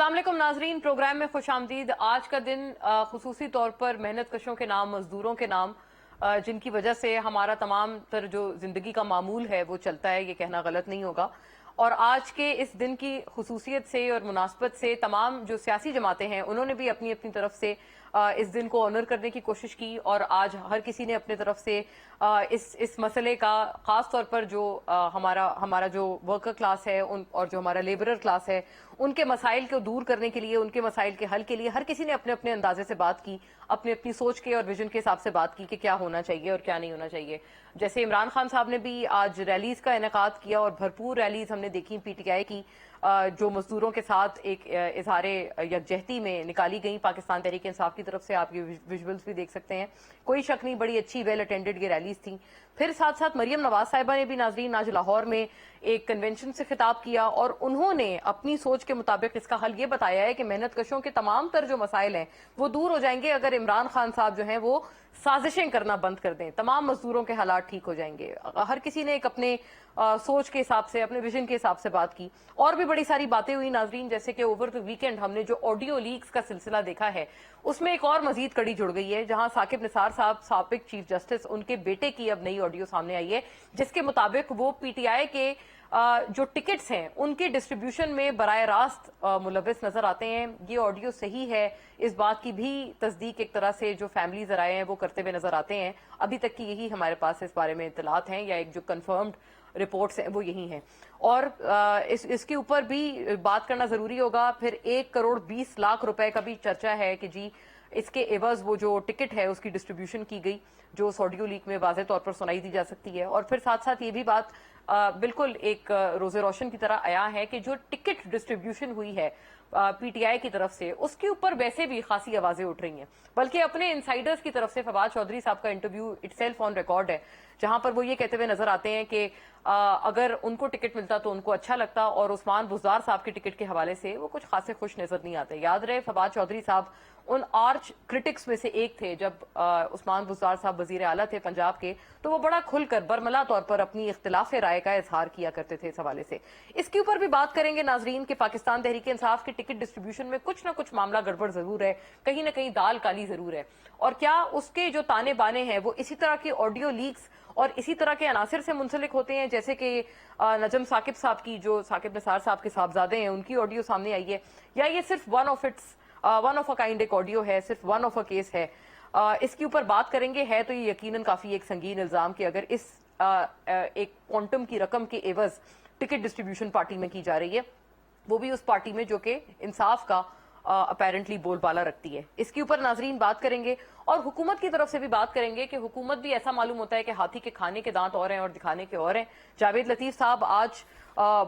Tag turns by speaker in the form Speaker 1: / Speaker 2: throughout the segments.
Speaker 1: अस्सलाम वालेकुम नाजरीन, प्रोग्राम में खुश आमदीद। आज का दिन खुसूसी तौर पर मेहनत कशों के नाम, मजदूरों के नाम, जिनकी वजह से हमारा तमाम तर जो जिंदगी का मामूल है वो चलता है, ये कहना गलत नहीं होगा। और आज के इस दिन की खुसूसियत से और मुनासबत से तमाम जो सियासी जमातें हैं उन्होंने भी अपनी अपनी तरफ से इस दिन को ऑनर करने की कोशिश की। और आज हर किसी ने अपनी तरफ से इस मसले का खास तौर पर जो हमारा जो वर्कर क्लास है और जो हमारा लेबरर क्लास है उनके मसाइल को दूर करने के लिए, उनके मसाइल के हल के लिए हर किसी ने अपने अपने अंदाजे से बात की, अपनी अपनी सोच के और विजन के हिसाब से बात की कि क्या होना चाहिए और क्या नहीं होना चाहिए। जैसे इमरान खान साहब ने भी आज रैलीज का इनेकाद किया और भरपूर रैलीज हमने देखी पीटीआई की, जो मजदूरों के साथ एक इजहारे यकजहती में निकाली गई पाकिस्तान तहरीक इंसाफ की तरफ से। आप ये विजुअल्स भी देख सकते हैं, कोई शक नहीं, बड़ी अच्छी वेल अटेंडेड ये रैलीज थी। फिर साथ साथ मरियम नवाज साहिबा ने भी नाजरीन आज लाहौर में एक कन्वेंशन से खिताब किया और उन्होंने अपनी सोच के मुताबिक इसका हल ये बताया है कि मेहनत कशों के तमाम तर जो मसाइल हैं वो दूर हो जाएंगे अगर इमरान खान साहब जो हैं वो साजिशें करना बंद कर दें, तमाम मजदूरों के हालात ठीक हो जाएंगे। हर किसी ने एक अपने सोच के हिसाब से, अपने विजन के हिसाब से बात की। और भी बड़ी सारी बातें हुई नाजरीन, जैसे कि ओवर द वीकेंड हमने जो ऑडियो लीक्स का सिलसिला देखा है उसमें एक और मजीद कड़ी जुड़ गई है, जहां साकिब निसार साहब साबिक चीफ जस्टिस, उनके बेटे की अब नई ऑडियो सामने आई है जिसके मुताबिक वो पीटीआई के जो टिकट्स हैं उनके डिस्ट्रीब्यूशन में बराह रास्त मुलविस नजर आते हैं। ये ऑडियो सही है, इस बात की भी तस्दीक एक तरह से जो फैमिली जराए हैं वो करते हुए नजर आते हैं। अभी तक की यही हमारे पास इस बारे में इतलात हैं या एक जो कंफर्म्ड रिपोर्ट्स हैं वो यही हैं। और इसके ऊपर भी बात करना जरूरी होगा। फिर 1 करोड़ 20 लाख रुपए का भी चर्चा है कि जी इसके एवज वो जो टिकट है उसकी डिस्ट्रीब्यूशन की गई, जो उस ऑडियो लीक में वाज़ेह तौर पर सुनाई दी जा सकती है। और फिर साथ साथ ये भी बात बिल्कुल एक रोजे रोशन की तरह आया है कि जो टिकट डिस्ट्रीब्यूशन हुई है पीटीआई की तरफ से उसके ऊपर वैसे भी खासी आवाजें उठ रही हैं, बल्कि अपने इनसाइडर्स की तरफ से फवाद चौधरी साहब का इंटरव्यू इटसेल्फ ऑन रिकॉर्ड है जहां पर वो ये कहते हुए नजर आते हैं कि अगर उनको टिकट मिलता तो उनको अच्छा लगता, और उस्मान बुज़दार साहब के टिकट के हवाले से वो कुछ खासे खुश नजर नहीं आते। याद रहे फवाद चौधरी साहब उन आर्च क्रिटिक्स में से एक थे जब उस्मान बुज़दार साहब वजीर आला थे पंजाब के, तो वो बड़ा खुलकर बरमला तौर पर अपनी इख्तिलाफ राय का इजहार किया करते थे इस हवाले से। इसके ऊपर भी बात करेंगे नाजरीन कि पाकिस्तान तहरीक इंसाफ के टिकट डिस्ट्रीब्यूशन में कुछ ना कुछ मामला गड़बड़ जरूर है, कहीं ना कहीं दाल काली जरूर है। और क्या उसके जो ताने बाने हैं वो इसी तरह के ऑडियो लीक्स और इसी तरह के अनासिर से मुंसलिक होते हैं, जैसे कि नजम साकिब साहब की, जो साकिब निसार साहब के साहबजादे हैं, उनकी ऑडियो सामने आई है, या ये सिर्फ वन ऑफ अ काइंड एक ऑडियो है, सिर्फ वन ऑफ अ केस है। इसके ऊपर बात करेंगे। है तो ये यकीनन काफी एक संगीन इल्जाम कि अगर इस एक क्वांटम की रकम के एवज टिकट डिस्ट्रीब्यूशन पार्टी में की जा रही है, वो भी उस पार्टी में जो कि इंसाफ का अपेरेंटली बोलबाला रखती है। इसके ऊपर नाजरीन बात करेंगे और हुकूमत की तरफ से भी बात करेंगे कि हुकूमत भी ऐसा मालूम होता है कि हाथी के खाने के दांत और हैं और दिखाने के और हैं। जावेद लतीफ साहब आज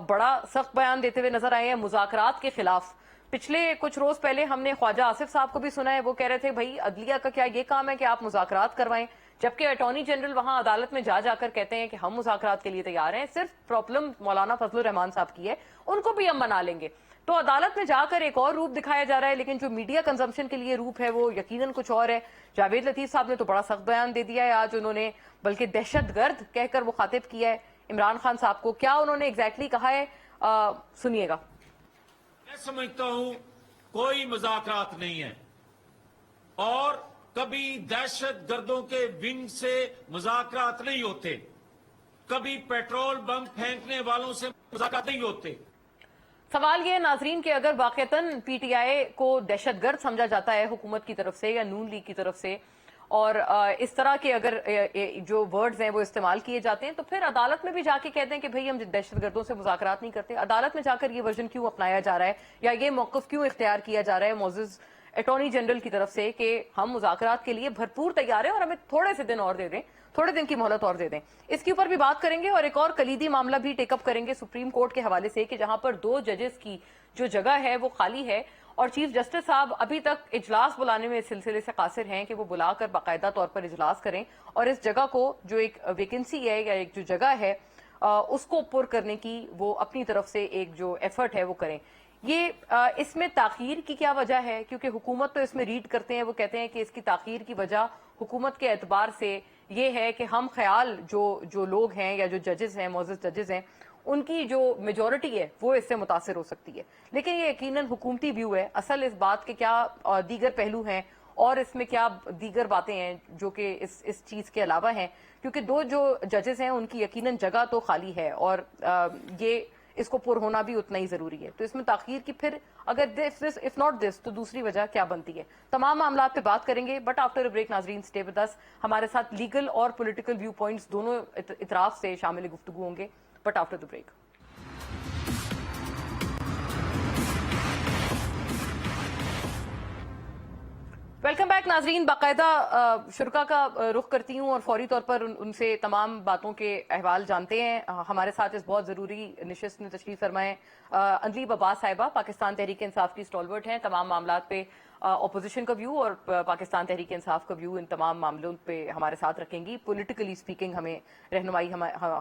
Speaker 1: बड़ा सख्त बयान देते हुए नजर आए हैं मुज़ाकरात के खिलाफ। पिछले कुछ रोज पहले हमने ख्वाजा आसिफ साहब को भी सुना है, वो कह रहे थे भाई अदलिया का क्या ये काम है कि आप मुज़ाकरात करवाएं, जबकि अटॉर्नी जनरल वहां अदालत में जाकर कहते हैं कि हम मुज़ाकरात के लिए तैयार हैं, सिर्फ प्रॉब्लम मौलाना फजलुर रहमान साहब की है, उनको भी हम मना लेंगे। तो अदालत में जाकर एक और रूप दिखाया जा रहा है, लेकिन जो मीडिया कंजम्पशन के लिए रूप है वो यकीनन कुछ और है। जावेद लतीफ साहब ने तो बड़ा सख्त बयान दे दिया है आज, उन्होंने बल्कि दहशतगर्द कहकर मुखातिब किया है इमरान खान साहब को। क्या उन्होंने एग्जैक्टली कहा है, सुनिएगा।
Speaker 2: मैं समझता हूं कोई मुज़ाकरात नहीं है और कभी दहशत गर्दों के विंग से मुज़ाकरात नहीं होते, कभी पेट्रोल बम फेंकने वालों से मुज़ाकरात नहीं होते।
Speaker 1: सवाल ये है नाजरीन कि अगर वाकईतन पीटीआई को दहशतगर्द समझा जाता है हुकूमत की तरफ से या नून लीग की तरफ से, और इस तरह के अगर जो वर्ड्स हैं वो इस्तेमाल किए जाते हैं, तो फिर अदालत में भी जाके कहते हैं कि भाई हम दहशतगर्दों से मुज़ाकरात नहीं करते। अदालत में जाकर ये वर्जन क्यों अपनाया जा रहा है या ये मौक़िफ़ क्यों इख्तियार किया जा रहा है मोअज़्ज़ज़ अटॉर्नी जनरल की तरफ से कि हम मुज़ाकरात के लिए भरपूर तैयार हैं और हमें थोड़े से दिन और दे दें, थोड़े दिन की मोहलत और दे दें। इसके ऊपर भी बात करेंगे और एक और कलीदी मामला भी टेकअप करेंगे सुप्रीम कोर्ट के हवाले से कि जहां पर 2 जजेस की जो जगह है वो खाली है और चीफ जस्टिस साहब अभी तक इजलास बुलाने में इस सिलसिले से कासिर हैं कि वो बुलाकर बाकायदा तौर पर इजलास करें और इस जगह को जो एक वैकेंसी है या एक जो जगह है उसको पुर करने की वो अपनी तरफ से एक जो एफर्ट है वो करें। ये इसमें ताखीर की क्या वजह है, क्योंकि हुकूमत तो इसमें रीड करते हैं, वो कहते हैं कि इसकी ताखीर की वजह हुकूमत के एतबार से یہ ہے کہ ہم خیال جو لوگ ہیں یا جو ججز ہیں، معزز ججز ہیں، ان کی جو میجورٹی ہے وہ اس سے متاثر ہو سکتی ہے، لیکن یہ یقیناً حکومتی ویو ہے. اصل اس بات کے کیا دیگر پہلو ہیں اور اس میں کیا دیگر باتیں ہیں جو کہ اس چیز کے علاوہ ہیں، کیونکہ دو جو ججز ہیں ان کی یقیناً جگہ تو خالی ہے اور یہ اس کو پر ہونا بھی اتنا ہی ضروری ہے. تو اس میں تاخیر کی پھر اگر اف ناٹ دس تو دوسری وجہ کیا بنتی ہے؟ تمام معاملات پہ بات کریں گے، بٹ آفٹر بریک ناظرین اسٹے ود اس. ہمارے ساتھ لیگل اور پولیٹیکل ویو پوائنٹس دونوں اطراف سے شامل گفتگو ہوں گے، but after the break. Welcome back ناظرین. باقاعدہ شرکا کا رخ کرتی ہوں اور فوری طور پر ان سے تمام باتوں کے احوال جانتے ہیں. ہمارے ساتھ اس بہت ضروری نشست میں تشریف فرمائے اندلیب عباس صاحبہ، پاکستان تحریک انصاف کی سٹالورٹ ہیں. تمام معاملات پہ اپوزیشن کا ویو اور پاکستان تحریک انصاف کا ویو ان تمام معاملوں پہ ہمارے ساتھ رکھیں گی. پولیٹیکلی سپیکنگ ہمیں رہنمائی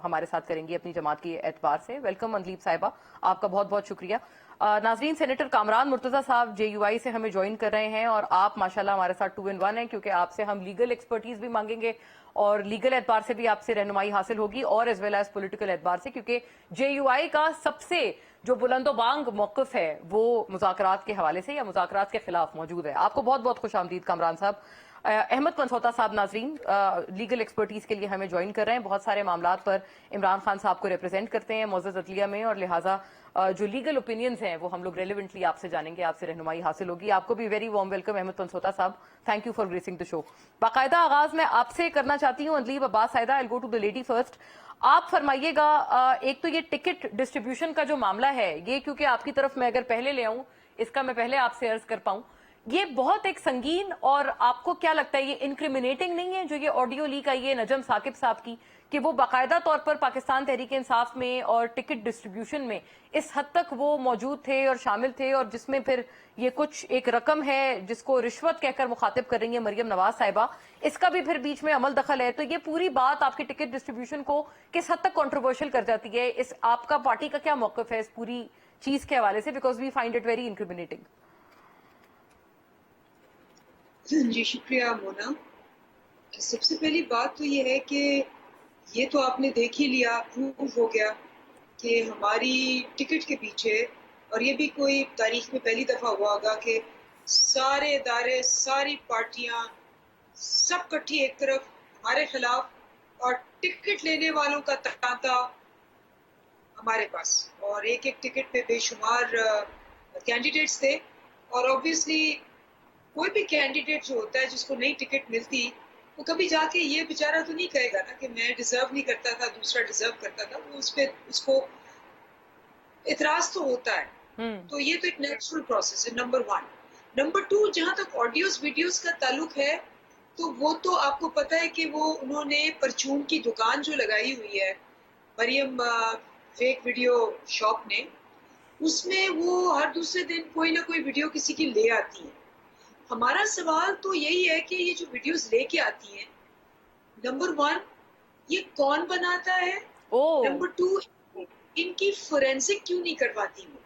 Speaker 1: ہمارے ساتھ کریں گی اپنی جماعت کے اعتبار سے. ویلکم اندلیب صاحبہ، آپ کا بہت بہت شکریہ. ناظرین، سینیٹر کامران مرتضی صاحب جے یو آئی سے ہمیں جوائن کر رہے ہیں اور آپ ماشاءاللہ ہمارے ساتھ 2 in 1 ہیں، کیونکہ آپ سے ہم لیگل ایکسپرٹیز بھی مانگیں گے اور لیگل اعتبار سے بھی آپ سے رہنمائی حاصل ہوگی اور ایز ویل ایز پولیٹیکل اعتبار سے، کیونکہ جے یو آئی کا سب سے جو بلند و بانگ موقف ہے وہ مذاکرات کے حوالے سے یا مذاکرات کے خلاف موجود ہے. آپ کو بہت بہت خوش آمدید کامران صاحب. احمد پنسوتا صاحب ناظرین لیگل ایکسپرٹیز کے لیے ہمیں جوائن کر رہے ہیں. بہت سارے معاملات پر عمران خان صاحب کو ریپرزینٹ کرتے ہیں معزز عدلیہ میں، اور لہٰذا جو لیگل اوپینینز ہیں وہ ہم لوگ ریلیونٹلی آپ سے جانیں گے، آپ سے رہنمائی حاصل ہوگی. آپ کو بھی ویری وارم ویلکم احمد پنسوتا صاحب. تھینک یو فار گریسنگ دا شو. باقاعدہ آغاز میں آپ سے کرنا چاہتی ہوں اندلیب عباس صاحبہ. I'll go to the lady first. آپ فرمائیے گا، ایک تو یہ ٹکٹ ڈسٹریبیوشن کا جو معاملہ ہے، یہ کیونکہ آپ کی طرف میں اگر پہلے لے آؤں، اس کا میں پہلے آپ سے عرض کر پاؤں، یہ بہت ایک سنگین، اور آپ کو کیا لگتا ہے یہ انکریمنیٹنگ نہیں ہے جو یہ آڈیو لیک آئی ہے نجم ثاقب صاحب کی، کہ وہ باقاعدہ طور پر پاکستان تحریک انصاف میں اور ٹکٹ ڈسٹریبیوشن میں اس حد تک وہ موجود تھے اور شامل تھے، اور جس میں پھر یہ کچھ ایک رقم ہے جس کو رشوت کہہ کر مخاطب کر رہی ہیں مریم نواز صاحبہ، اس کا بھی پھر بیچ میں عمل دخل ہے. تو یہ پوری بات آپ کی ٹکٹ ڈسٹریبیوشن کو کس حد تک کنٹروورشل کر جاتی ہے؟ اس آپ کا پارٹی کا کیا موقف ہے اس پوری چیز کے حوالے سے؟ Because we find it very incriminating.
Speaker 3: جی شکریہ مونا. سب سے پہلی بات تو یہ ہے کہ یہ تو آپ نے دیکھ ہی لیا، پروو ہو گیا کہ ہماری ٹکٹ کے پیچھے، اور یہ بھی کوئی تاریخ میں پہلی دفعہ ہوا ہوگا کہ سارے ادارے، ساری پارٹیاں سب کٹھی ایک طرف ہمارے خلاف، اور ٹکٹ لینے والوں کا تانتا ہمارے پاس، اور ایک ایک ٹکٹ پہ بے شمار کینڈیڈیٹس تھے. اور اوبویسلی کوئی بھی کینڈیڈیٹ جو ہوتا ہے جس کو نئی ٹکٹ ملتی، وہ کبھی جا کے یہ بیچارہ تو نہیں کہے گا نا کہ میں ڈیزرو نہیں کرتا تھا، دوسرا ڈیزرو کرتا تھا. وہ اس کو اعتراض تو ہوتا ہے. تو یہ تو ایک نیچرل پروسیس ہے، نمبر 1. نمبر 2، جہاں تک آڈیوز ویڈیوز کا تعلق ہے، تو وہ تو آپ کو پتہ ہے کہ وہ انہوں نے پرچون کی دکان جو لگائی ہوئی ہے مریم فیک ویڈیو شاپ نے، اس میں وہ ہر دوسرے دن کوئی نہ کوئی ویڈیو کسی کی لے آتی ہے. ہمارا سوال تو یہی ہے کہ یہ جو ویڈیوز لے کے آتی ہیں، نمبر 1 یہ کون بناتا ہے، نمبر 2 ان کی فورینسک کیوں نہیں کرواتی وہ.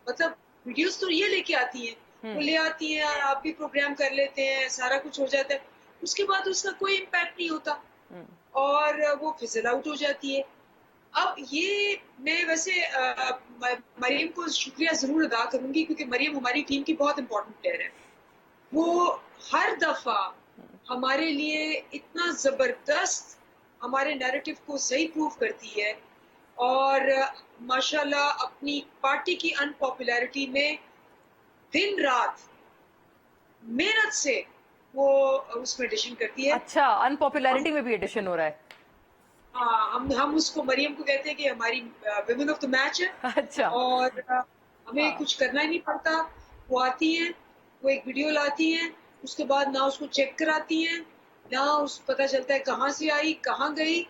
Speaker 3: مطلب ویڈیوز تو یہ لے کے آتی ہیں، وہ لے آتی ہیں، آپ بھی پروگرام کر لیتے ہیں، سارا کچھ ہو جاتا ہے، اس کے بعد اس کا کوئی امپیکٹ نہیں ہوتا اور وہ فزل آؤٹ ہو جاتی ہے. اب یہ میں ویسے مریم کو شکریہ ضرور ادا کروں گی، کیونکہ مریم ہماری ٹیم کی بہت امپورٹنٹ پلیئر ہے. وہ ہر دفعہ ہمارے لیے اتنا زبردست ہمارے نیریٹو کو صحیح پروف کرتی ہے، اور ماشاءاللہ اپنی پارٹی کی ان پاپولیرٹی میں دن رات محنت سے وہ اس میں ایڈیشن کرتی ہے.
Speaker 1: اچھا، ان پاپولیرٹی میں بھی ایڈیشن ہو رہا ہے.
Speaker 3: ہم اس کو مریم کو کہتے ہیں کہ ہماری ویمن آف دا میچ ہے.
Speaker 1: اچھا،
Speaker 3: اور ہمیں کچھ کرنا ہی نہیں پڑتا. وہ آتی ہیں، وہ ایک ویڈیو لاتی ہیں، اس کے بعد نہ اس کو چیک کراتی ہیں، نہ اس پتہ چلتا ہے کہاں سے آئی کہاں گئی.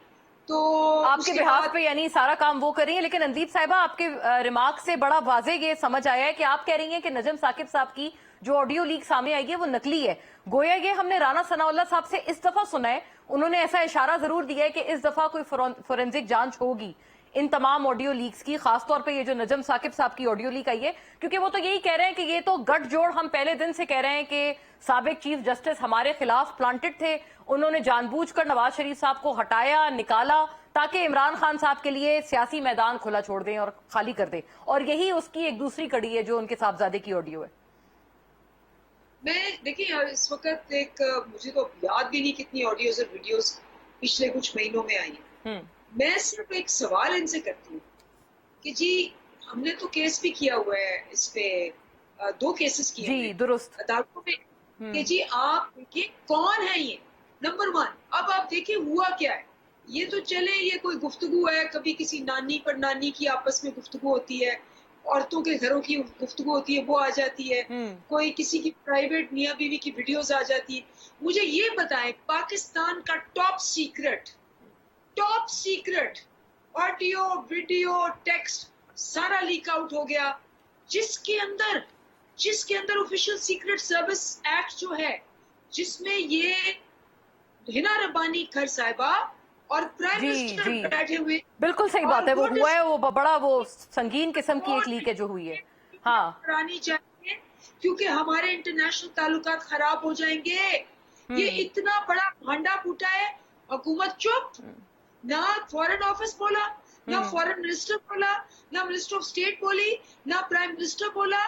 Speaker 3: تو
Speaker 1: آپ کے بہاف پہ یعنی سارا کام وہ کر رہی ہیں. لیکن اندلیب صاحبہ، آپ کے ریمارک سے بڑا واضح یہ سمجھ آیا ہے کہ آپ کہہ رہی ہیں کہ نجم ثاقب صاحب کی جو آڈیو لیک سامنے آئی ہے وہ نقلی ہے. گویا یہ ہم نے رانا ثناء اللہ صاحب سے اس دفعہ سنا ہے، انہوں نے ایسا اشارہ ضرور دیا ہے کہ اس دفعہ کوئی فورینزک جانچ ہوگی. ان تمام آڈیو لیکس کی, خاص طور پہ یہ جو نجم ثاقب صاحب کی آڈیو لیک آئی ہے, کیونکہ وہ تو یہی کہہ رہے ہیں کہ یہ تو گٹھ جوڑ ہم پہلے دن سے کہہ رہے ہیں کہ سابق چیف جسٹس ہمارے خلاف پلانٹڈ تھے, انہوں نے جان بوجھ کر نواز شریف صاحب کو ہٹایا, نکالا, تاکہ عمران خان صاحب کے لیے سیاسی میدان کھلا چھوڑ دیں اور خالی کر دیں, اور یہی اس کی ایک دوسری کڑی ہے جو ان کے صاحبزادے کی آڈیو ہے.
Speaker 3: میں دیکھیں اس وقت ایک مجھے تو یاد بھی نہیں کتنی آڈیوز اور ویڈیوز پچھلے کچھ مہینوں میں آئی ہیں. میں صرف ایک سوال ان سے کرتی ہوں کہ جی ہم نے تو کیس بھی کیا ہوا ہے, اس پہ 2 کیسز کیے
Speaker 1: جی درست
Speaker 3: عدالتوں میں کہ جی آپ دیکھیے کون ہے یہ نمبر 1. اب آپ دیکھیے ہوا کیا ہے. یہ تو چلے یہ کوئی گفتگو ہے, کبھی کسی نانی پر نانی کی آپس میں گفتگو ہوتی ہے, عورتوں کے گھروں کی گفتگو ہوتی ہے وہ آ جاتی ہے, کوئی کسی کی پرائیویٹ میاں بیوی کی ویڈیوز آ جاتی ہے. مجھے یہ بتائیں پاکستان کا top secret audio video text سارا لیک آؤٹ ہو گیا, جس کے اندر آفیشیل سیکرٹ سروس ایکٹ جو ہے, جس میں یہ ہنا ربانی کھر صاحبہ اور پرائم منسٹر بیٹھے ہوئے.
Speaker 1: بالکل صحیح بات ہے, وہ ہوا ہے, وہ بڑا وہ سنگین قسم کی ایک لیک ہے جو ہوئی ہے. ہاں
Speaker 3: کرانی چاہیے کیونکہ ہمارے انٹرنیشنل تعلقات خراب ہو جائیں گے. یہ اتنا بڑا بھانڈا پھوٹا ہے, حکومت چپ, نہ فورن آفس بولا, نہ فورن منسٹر بولا, نہ منسٹر آف اسٹیٹ بولی, نہ پرائم منسٹر بولا.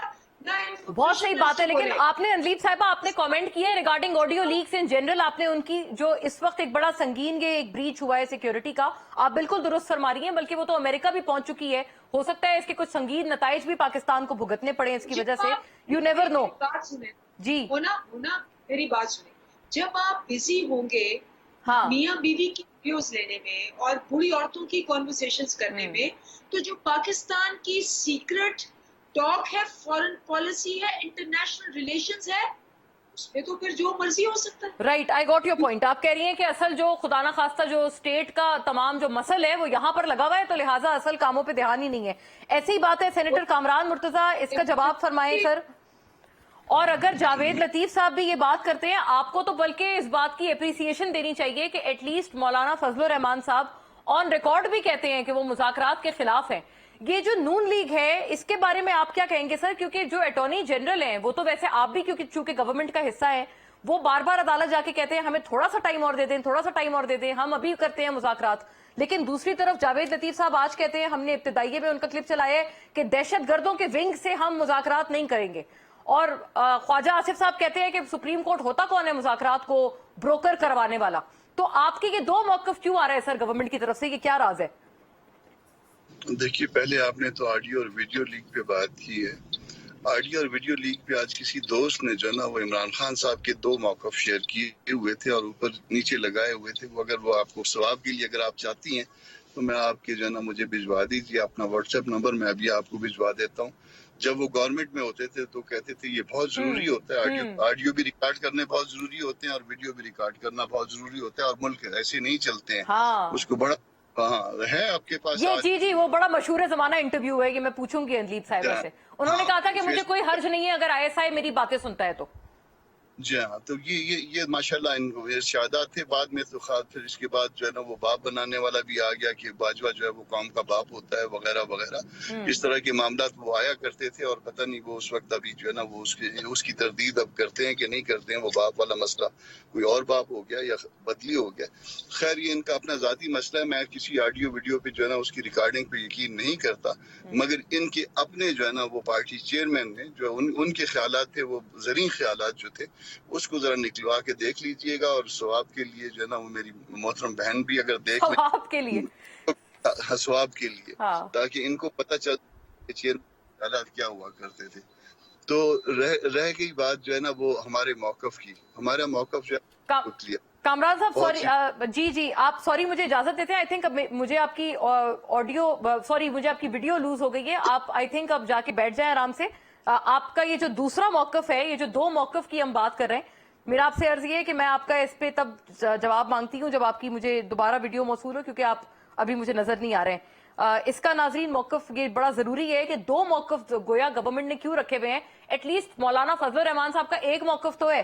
Speaker 1: بہت صحیح بات ہے, لیکن آپ نے انلیب صاحبہ آپ نے کامنٹ کیا ہے regarding audio leaks in general, آپ نے ان کی جو اس وقت ایک بڑا سنگین یہ ایک بریچ ہوا ہے سیکیورٹی کا, آپ بالکل درست فرما رہی ہیں, بلکہ وہ تو امریکہ بھی پہنچ چکی ہے, ہو سکتا ہے اس کے کچھ سنگین نتائج بھی پاکستان کو بھگتنے پڑے اس کی وجہ سے, یو نیور نو. جی
Speaker 3: ہونا میری بات سنیں, جب آپ بزی ہوں گے میاں بیوی کی ویڈیوز لینے میں اور بوڑھی عورتوں کی کانورسیشنز کرنے میں, تو جو پاکستان کی سیکرٹ ٹاک ہے, فورن پالیسی ہے, انٹرنیشنل ریلیشنز ہے, اس پہ تو پھر جو مرضی ہو سکتا ہے.
Speaker 1: Right, I got your point. آپ کہہ رہی ہیں کہ اصل جو خدا نہ خواستہ جو اسٹیٹ کا تمام جو مسل ہے وہ یہاں پر لگا ہوا ہے, تو لہٰذا اصل کاموں پہ دھیان ہی نہیں ہے. ایسی ہی بات ہے. سینیٹر کامران مرتضیٰ اس کا جواب فرمائیں سر. اور اگر جاوید لطیف صاحب بھی یہ بات کرتے ہیں, آپ کو تو بلکہ اس بات کی اپریسیشن دینی چاہیے کہ ایٹ لیسٹ مولانا فضل الرحمان صاحب آن ریکارڈ بھی کہتے ہیں کہ وہ مذاکرات کے خلاف ہیں. یہ جو نون لیگ ہے اس کے بارے میں آپ کیا کہیں گے سر, کیونکہ جو اٹارنی جنرل ہیں وہ تو ویسے آپ بھی کیونکہ چونکہ گورنمنٹ کا حصہ ہے, وہ بار بار عدالت جا کے کہتے ہیں ہمیں تھوڑا سا ٹائم اور دے دیں, تھوڑا سا ٹائم اور دے دیں, ہم ابھی کرتے ہیں مذاکرات. لیکن دوسری طرف جاوید لطیف صاحب آج کہتے ہیں, ہم نے ابتدائیے میں ان کا کلپ چلایا ہے کہ دہشت گردوں کے ونگ سے ہم مذاکرات نہیں کریں گے. اور خواجہ آصف صاحب کہتے ہیں کہ سپریم کورٹ ہوتا کون ہے مذاکرات کو بروکر کروانے والا. تو آپ کے یہ 2 موقف کیوں آ رہے ہیں سر گورنمنٹ کی طرف سے, یہ کیا راز ہے؟
Speaker 4: دیکھیے پہلے آپ نے تو آڈیو اور ویڈیو لیک پہ بات کی ہے. آڈیو اور ویڈیو لیک پہ آج کسی دوست نے جو نا وہ عمران خان صاحب کے 2 موقف شیئر کیے ہوئے تھے اور اوپر نیچے لگائے ہوئے تھے. وہ اگر وہ آپ کو ثواب کے لیے اگر آپ چاہتی ہیں تو میں آپ کے جو نا مجھے بھجوا دیجیے اپنا واٹس ایپ نمبر, میں ابھی آپ کو بھجوا دیتا ہوں. جب وہ گورنمنٹ میں ہوتے تھے تو کہتے تھے یہ بہت ضروری ہوتا ہے, آڈیو بھی ریکارڈ کرنے بہت ضروری ہوتے ہیں اور ویڈیو بھی ریکارڈ کرنا بہت ضروری ہوتا ہے, اور ملک ایسے نہیں چلتے ہیں. اس کو بڑا ہے آپ کے پاس
Speaker 1: جی وہ بڑا مشہور زمانہ انٹرویو ہے, یہ میں پوچھوں گی انلیب صاحبہ سے. انہوں نے کہا تھا کہ مجھے کوئی حرج نہیں ہے اگر ISI میری باتیں سنتا ہے تو.
Speaker 4: جی ہاں, تو یہ ماشاءاللہ ارشادات تھے. بعد میں تو پھر اس کے بعد جو ہے نا وہ باپ بنانے والا بھی آ گیا کہ باجوہ جو ہے وہ قوم کا باپ ہوتا ہے وغیرہ وغیرہ. اس طرح کے معاملات وہ آیا کرتے تھے, اور پتہ نہیں وہ اس وقت ابھی جو ہے نا وہ اس کی تردید اب کرتے ہیں کہ نہیں کرتے ہیں. وہ باپ والا مسئلہ کوئی اور باپ ہو گیا یا بدلی ہو گیا. خیر یہ ان کا اپنا ذاتی مسئلہ ہے. میں کسی آڈیو ویڈیو پہ جو ہے نا اس کی ریکارڈنگ پہ یقین نہیں کرتا, مگر ان کے اپنے جو ہے نا وہ پارٹی چیئرمین نے جو ان کے خیالات تھے وہ زرعی خیالات جو تھے اس کو ذرا نکلوا کے دیکھ لیجئے گا. اور ثواب کے لیے جو ہے نا وہ میری محترم بہن بھی اگر دیکھ لیں
Speaker 1: ثواب کے لیے,
Speaker 4: ثواب کے لیے, تاکہ ان کو پتہ چل کہ چیئرمین حالات کیا ہوا کرتے تھے. تو رہ گئی بات جو ہے نا وہ ہمارے موقف کی. ہمارا موقف جو ہے
Speaker 1: کامران صاحب سوری, جی آپ سوری مجھے اجازت دیتے ہیں. آئی تھنک مجھے آپ کی آڈیو مجھے آپ کی ویڈیو لوز ہو گئی ہے. آپ آئی تھنک اب جا کے بیٹھ جائیں آرام سے. آپ کا یہ جو دوسرا موقف ہے, یہ جو 2 موقف کی ہم بات کر رہے ہیں, میرا آپ سے عرض یہ ہے کہ میں آپ کا اس پہ تب جواب مانگتی ہوں جب آپ کی مجھے دوبارہ ویڈیو موصول ہو, کیونکہ آپ ابھی مجھے نظر نہیں آ رہے ہیں. اس کا ناظرین موقف یہ بڑا ضروری ہے کہ 2 موقف گویا گورنمنٹ نے کیوں رکھے ہوئے ہیں. ایٹ لیسٹ مولانا فضل الرحمان صاحب کا ایک موقف تو ہے.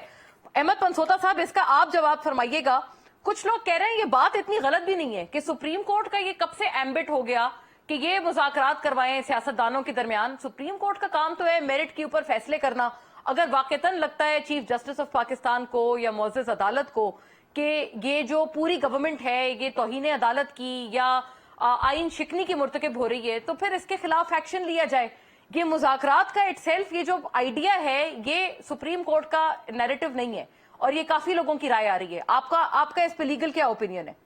Speaker 1: احمد پنسوتا صاحب اس کا آپ جواب فرمائیے گا. کچھ لوگ کہہ رہے ہیں یہ بات اتنی غلط بھی نہیں ہے کہ سپریم کورٹ کا یہ کب سے ایمبٹ ہو گیا کہ یہ مذاکرات کروائیں سیاستدانوں کے درمیان. سپریم کورٹ کا کام تو ہے میرٹ کے اوپر فیصلے کرنا. اگر واقعتاً لگتا ہے چیف جسٹس آف پاکستان کو یا معزز عدالت کو کہ یہ جو پوری گورنمنٹ ہے یہ توہین عدالت کی یا آئین شکنی کی مرتکب ہو رہی ہے, تو پھر اس کے خلاف ایکشن لیا جائے. یہ مذاکرات کا اٹ سیلف یہ جو آئیڈیا ہے یہ سپریم کورٹ کا نیریٹو نہیں ہے, اور یہ کافی لوگوں کی رائے آ رہی ہے. آپ کا اس پہ لیگل کیا اوپینین ہے؟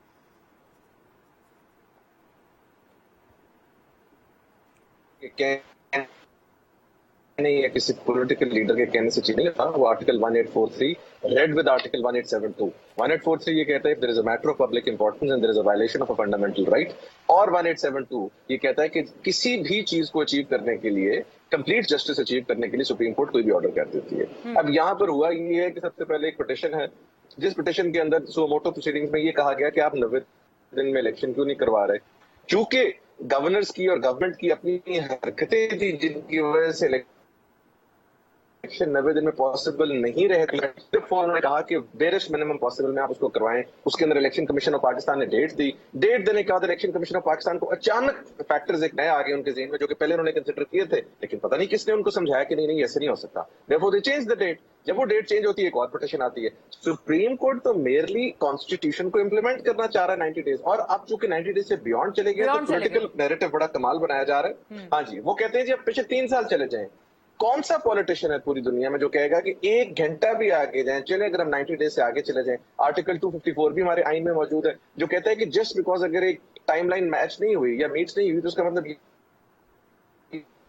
Speaker 5: نہیں ہے کسی پولیٹیکل لیڈر کے کہنے سے چیز نہیں تھا. وہ آرٹیکل 1843 ریڈ ود آرٹیکل 1872. 1843 یہ کہتا ہے if there is a matter of public importance and there is a violation of a fundamental right, اور 1872 یہ کہتا ہے کہ کسی بھی چیز کو اچیو کرنے کے لیے کمپلیٹ جسٹس اچیو کرنے کے لیے سپریم کورٹ کوئی بھی آرڈر کر دیتی ہے. اب یہاں پر ہوا یہ ہے کہ سب سے پہلے ایک پٹیشن ہے, جس پٹیشن کے اندر سو موٹو پروسیڈنگز میں یہ کہا گیا کہ آپ 90 دن میں الیکشن کیوں نہیں کروا رہے, کیونکہ گورنرز کی اور گورنمنٹ کی اپنی حرکتیں تھی جن کی وجہ سے الیکشن 90 دن میں پاسبل نہیں رہے. انہوں نے کہا کہ بیرسٹ منیمم پاسبل میں آپ اس کو کروائیں. اس کے اندر الیکشن کمیشن آف پاکستان نے ڈیٹ دی. ڈیٹ دینے کے بعد الیکشن کمیشن آف پاکستان کو اچانک فیکٹرز ایک نئے آ گئے ان کے ذہن میں, جو کہ پہلے انہوں نے کنسیڈر کیے تھے, لیکن پتہ نہیں کس نے ان کو سمجھایا کہ نہیں ایسے نہیں ہو سکتا. therefore they change the date. جب وہ ڈیٹ چینج ہوتی ہے ایک اور پٹیشن آتی ہے. سپریم کورٹ تو میئرلی کانسٹیٹیوشن کو امپلیمنٹ کرنا چاہ رہا ہے 90 ڈیز, اور اب چونکہ 90 ڈیز سے بیونڈ چلے گئے تو پولیٹیکل نیریٹو بڑا کمال بنایا جا رہا ہے. ہاں جی, وہ کہتے ہیں جی اب پچھلے 3 سال چلے جائیں. کون سا پولیٹیشین ہے پوری دنیا میں جو کہے گا کہ 1 گھنٹہ بھی آگے جائیں, چلے اگر ہم 90 ڈیز سے آگے چلے جائیں. آرٹیکل 254 بھی ہمارے آئین میں موجود ہے جو کہتا ہے کہ جسٹ بیکاز اگر ایک ٹائم لائن میچ نہیں ہوئی یا میٹس نہیں ہوئی تو اس کا مطلب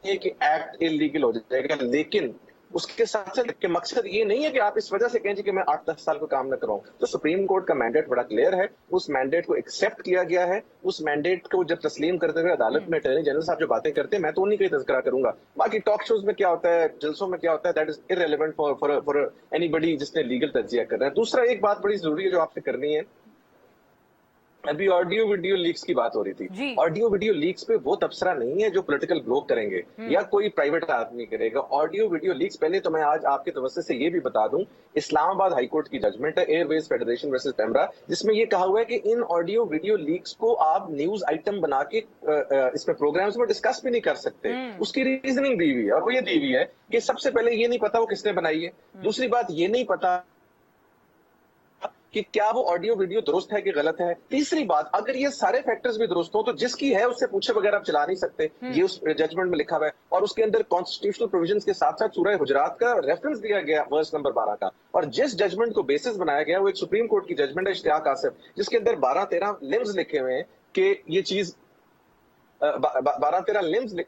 Speaker 5: یہ کہ ایکٹ انلیگل ہو جائے گا. لیکن اس کے ساتھ ساتھ کہ مقصد یہ نہیں ہے کہ آپ اس وجہ سے کہیں کہ میں 8-10 سال کو کام نہ کراؤں. تو سپریم کورٹ کا مینڈیٹ بڑا کلیئر ہے, اس مینڈیٹ کو ایکسیپٹ کیا گیا ہے. اس مینڈیٹ کو جب تسلیم کرتے ہوئے عدالت میں اٹارنی جنرل صاحب جو باتیں کرتے ہیں میں تو انہیں کا تذکرہ کروں گا. باقی ٹاک شوز میں کیا ہوتا ہے, جلسوں میں کیا ہوتا ہے, that is irrelevant for anybody جس نے لیگل تجزیہ کر رہا ہے. دوسرا ایک بات بڑی ضروری ہے جو آپ سے کرنی ہے, ابھی آڈیو ویڈیو لیکس کی بات ہو رہی تھی. آڈیو ویڈیو لیکس پہ وہ تبصرہ نہیں ہے جو پولیٹیکل گروپ کریں گے یا کوئی پرائیویٹ آدمی کرے گا. آڈیو ویڈیو لیکس پہلے تو میں آج آپ کے توسط سے یہ بھی بتا دوں, اسلام آباد ہائی کورٹ کی ججمنٹ ہے ایئر ویز فیڈریشن ورسز پیمرا, جس میں یہ کہا ہوا ہے کہ ان آڈیو ویڈیو لیکس کو آپ نیوز آئٹم بنا کے اس میں پروگرامز میں ڈسکس بھی نہیں کر سکتے. اس کی ریزننگ دی ہوئی ہے, اور وہ یہ دی ہوئی ہے کہ سب سے پہلے یہ نہیں پتا وہ کس نے بنائی ہے. دوسری بات یہ نہیں پتا کہ کیا وہ آڈیو ویڈیو درست ہے کہ غلط ہے. تیسری بات, اگر یہ سارے فیکٹرز بھی درست ہوں تو جس کی ہے اس سے پوچھے بغیر آپ چلا نہیں سکتے. یہ اس ججمنٹ میں لکھا ہوا ہے, اور اس کے اندر کانسٹیٹیوشنل پروویژنز کے ساتھ ساتھ سورہ حجرات کا ریفرنس دیا گیا ورس نمبر 12 کا. اور جس ججمنٹ کو بیسس بنایا گیا وہ ایک سپریم کورٹ کی ججمنٹ ہے اشتیاق آصف, جس کے اندر 12-13 لمز لکھے ہوئے ہیں کہ یہ چیز 12-13 لمز.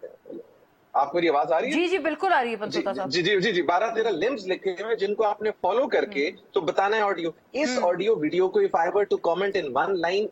Speaker 5: آپ کو میری آواز آ رہی ہے؟
Speaker 1: جی جی بالکل آ رہی ہے پنسوتا صاحب.
Speaker 5: جی 12-13 لمز لکھے ہوئے جن کو آپ نے فالو کر کے تو بتانا ہے آڈیو. اس آڈیو ویڈیو کو if I were to comment in one line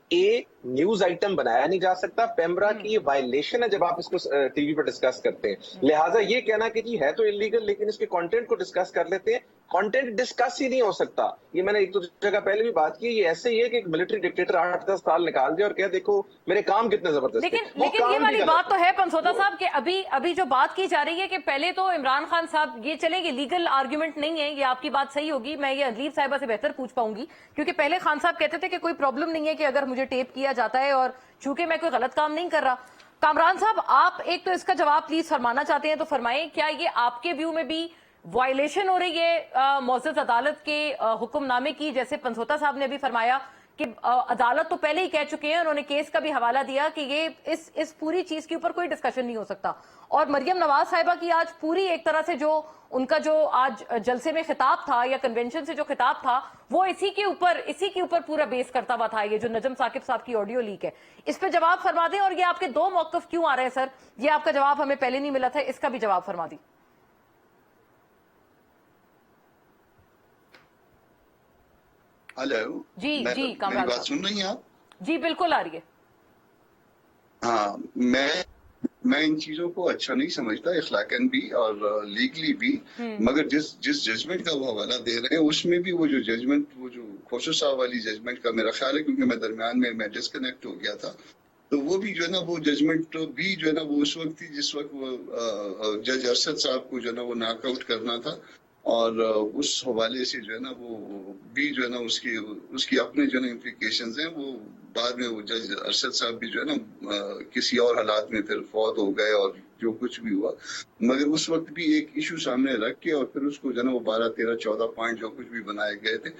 Speaker 5: news item بنایا نہیں جا سکتا. پیمرا کی یہ وائلیشن ہے جب آپ اس کو ٹی وی پر ڈسکس کرتے ہیں. لہٰذا یہ کہنا کہ جی ہے تو انلیگل لیکن اس کے کانٹینٹ کو ڈسکس کر لیتے ہیں, کانٹینٹ ڈسکس ہی نہیں ہو سکتا. یہ میں نے ایک دو جگہ پہلے بھی بات کی, یہ ایسے ہی ہے کہ ایک ملٹری ڈکٹیٹر 8-10 سال نکال دے اور کہہ دیکھو میرے کام کتنے زبردست ہیں.
Speaker 1: لیکن یہ والی بات تو ہے پنسوتا صاحب کہ ابھی جو بات کی جا رہی ہے کہ پہلے تو عمران خان صاحب یہ چلیں گے لیگل آرگیومنٹ نہیں ہے, یہ آپ کی بات صحیح ہوگی, میں یہ ادلیب صاحبہ سے بہتر پوچھ پاؤں گی, کیونکہ پہلے خان صاحب کہتے تھے کہ کوئی پرابلم نہیں ہے کہ اگر مجھے ٹیپ کیا جاتا ہے اور چونکہ میں کوئی غلط کام نہیں کر رہا. کامران صاحب آپ ایک تو اس کا جواب پلیز فرمانا چاہتے ہیں تو فرمائیں, کیا یہ آپ کے ویو میں بھی وائلیشن ہو رہی ہے معزز عدالت کے حکم نامے کی, جیسے پنسوتا صاحب نے بھی فرمایا کہ عدالت تو پہلے ہی کہہ چکے ہیں, انہوں نے کیس کا بھی حوالہ دیا کہ یہ اس پوری چیز کے اوپر کوئی ڈسکشن نہیں ہو سکتا. اور مریم نواز صاحبہ کی آج پوری ایک طرح سے جو ان کا جو آج جلسے میں خطاب تھا یا کنونشن سے جو خطاب تھا وہ اسی کے اوپر پورا بیس کرتا ہوا تھا. یہ جو نجم ثاقب صاحب کی آڈیو لیک ہے, اس پہ جواب فرما دیں. اور یہ آپ کے 2 موقف کیوں آ رہے ہیں سر, یہ آپ کا جواب ہمیں پہلے نہیں ملا تھا, اس کا بھی جواب فرما دیں.
Speaker 4: ہلو
Speaker 1: جی جی
Speaker 4: میری بات سن رہی ہیں آپ؟
Speaker 1: جی بالکل آ رہی ہے.
Speaker 4: ہاں, میں ان چیزوں کو اچھا نہیں سمجھتا اخلاقاً بھی اور لیگلی بھی, مگر جس ججمنٹ کا وہ حوالہ دے رہے ہیں اس میں بھی وہ جو ججمنٹ, وہ جو خوشو صاحب والی ججمنٹ کا میرا خیال ہے, کیونکہ میں درمیان میں ڈسکنیکٹ ہو گیا تھا, تو وہ بھی جو ہے نا وہ ججمنٹ بھی جو ہے نا وہ اس وقت تھی جس وقت وہ جج ارشد صاحب کو جو ہے نا وہ ناک آؤٹ کرنا تھا, اور اس حوالے سے جو ہے نا وہ بھی جو ہے نا اس کی اپنے جو ہے نا امپلیکیشنز ہیں, وہ बाद में वो जज अरशद साहब भी जो है ना किसी और हालात में फिर फौत हो गए और जो कुछ भी हुआ, मगर उस वक्त भी एक इशू सामने रख के और फिर उसको जो है ना वो 12, 13, 14 पॉइंट जो कुछ भी बनाए गए थे,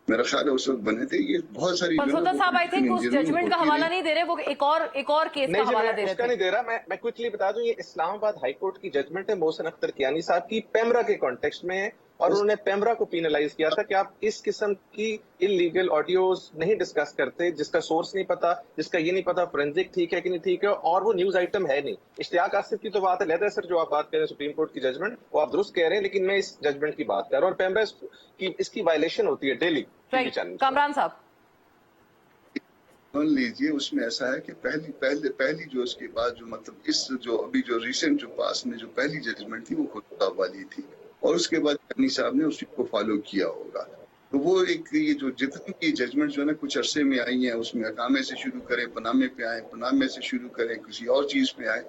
Speaker 4: मेरा ख्याल है उस वक्त बने थे। ये बहुत सारी
Speaker 1: पंचोता साहब आई थिंक उस जजमेंट का हवाला नहीं दे रहे, वो एक और केस का हवाला दे रहे थे।
Speaker 5: नहीं दे रहा, मैं क्विकली बता दूं, ये इस्लामाबाद हाई कोर्ट की जजमेंट है मोहसिन अख्तर कियानी साहब की, पेमरा के कॉन्टेक्स्ट में है, और उन्होंने पेमरा को पीनलाइज किया था कि आप इस किस्म की इलीगल ऑडियोज नहीं डिस्कस करते जिसका सोर्स नहीं पता, जिसका ये नहीं पता फोरेंसिक ठीक है कि नहीं ठीक है, और वो न्यूज आइटम है नहीं। इश्तियाक आसिफ की तो बात है, लेदर सर जो आप बात कर रहे हैं सुप्रीम कोर्ट की जजमेंट, वो आप दुरुस्त कह रहे हैं, लेकिन मैं इस जजमेंट की बात कर रहा हूँ। और पेमरा की इसकी वायलेशन होती है डेली।
Speaker 1: कामरान साहब
Speaker 4: मान लीजिए, उसमें ऐसा है कि पहली जो उसके बाद जो मतलब इस जो अभी जो रिसेंट जो पास में जो पहली जजमेंट थी वो खुताब वाली थी, और उसके बाद कियानी साहब ने उसी को फॉलो किया होगा। तो वो एक ये जो जितनी की जजमेंट जो है ना कुछ अरसे में आई है, उसमें अकामे से शुरू करें, पनामे पे आए, पनामे से शुरू करें, किसी और चीज पे आए,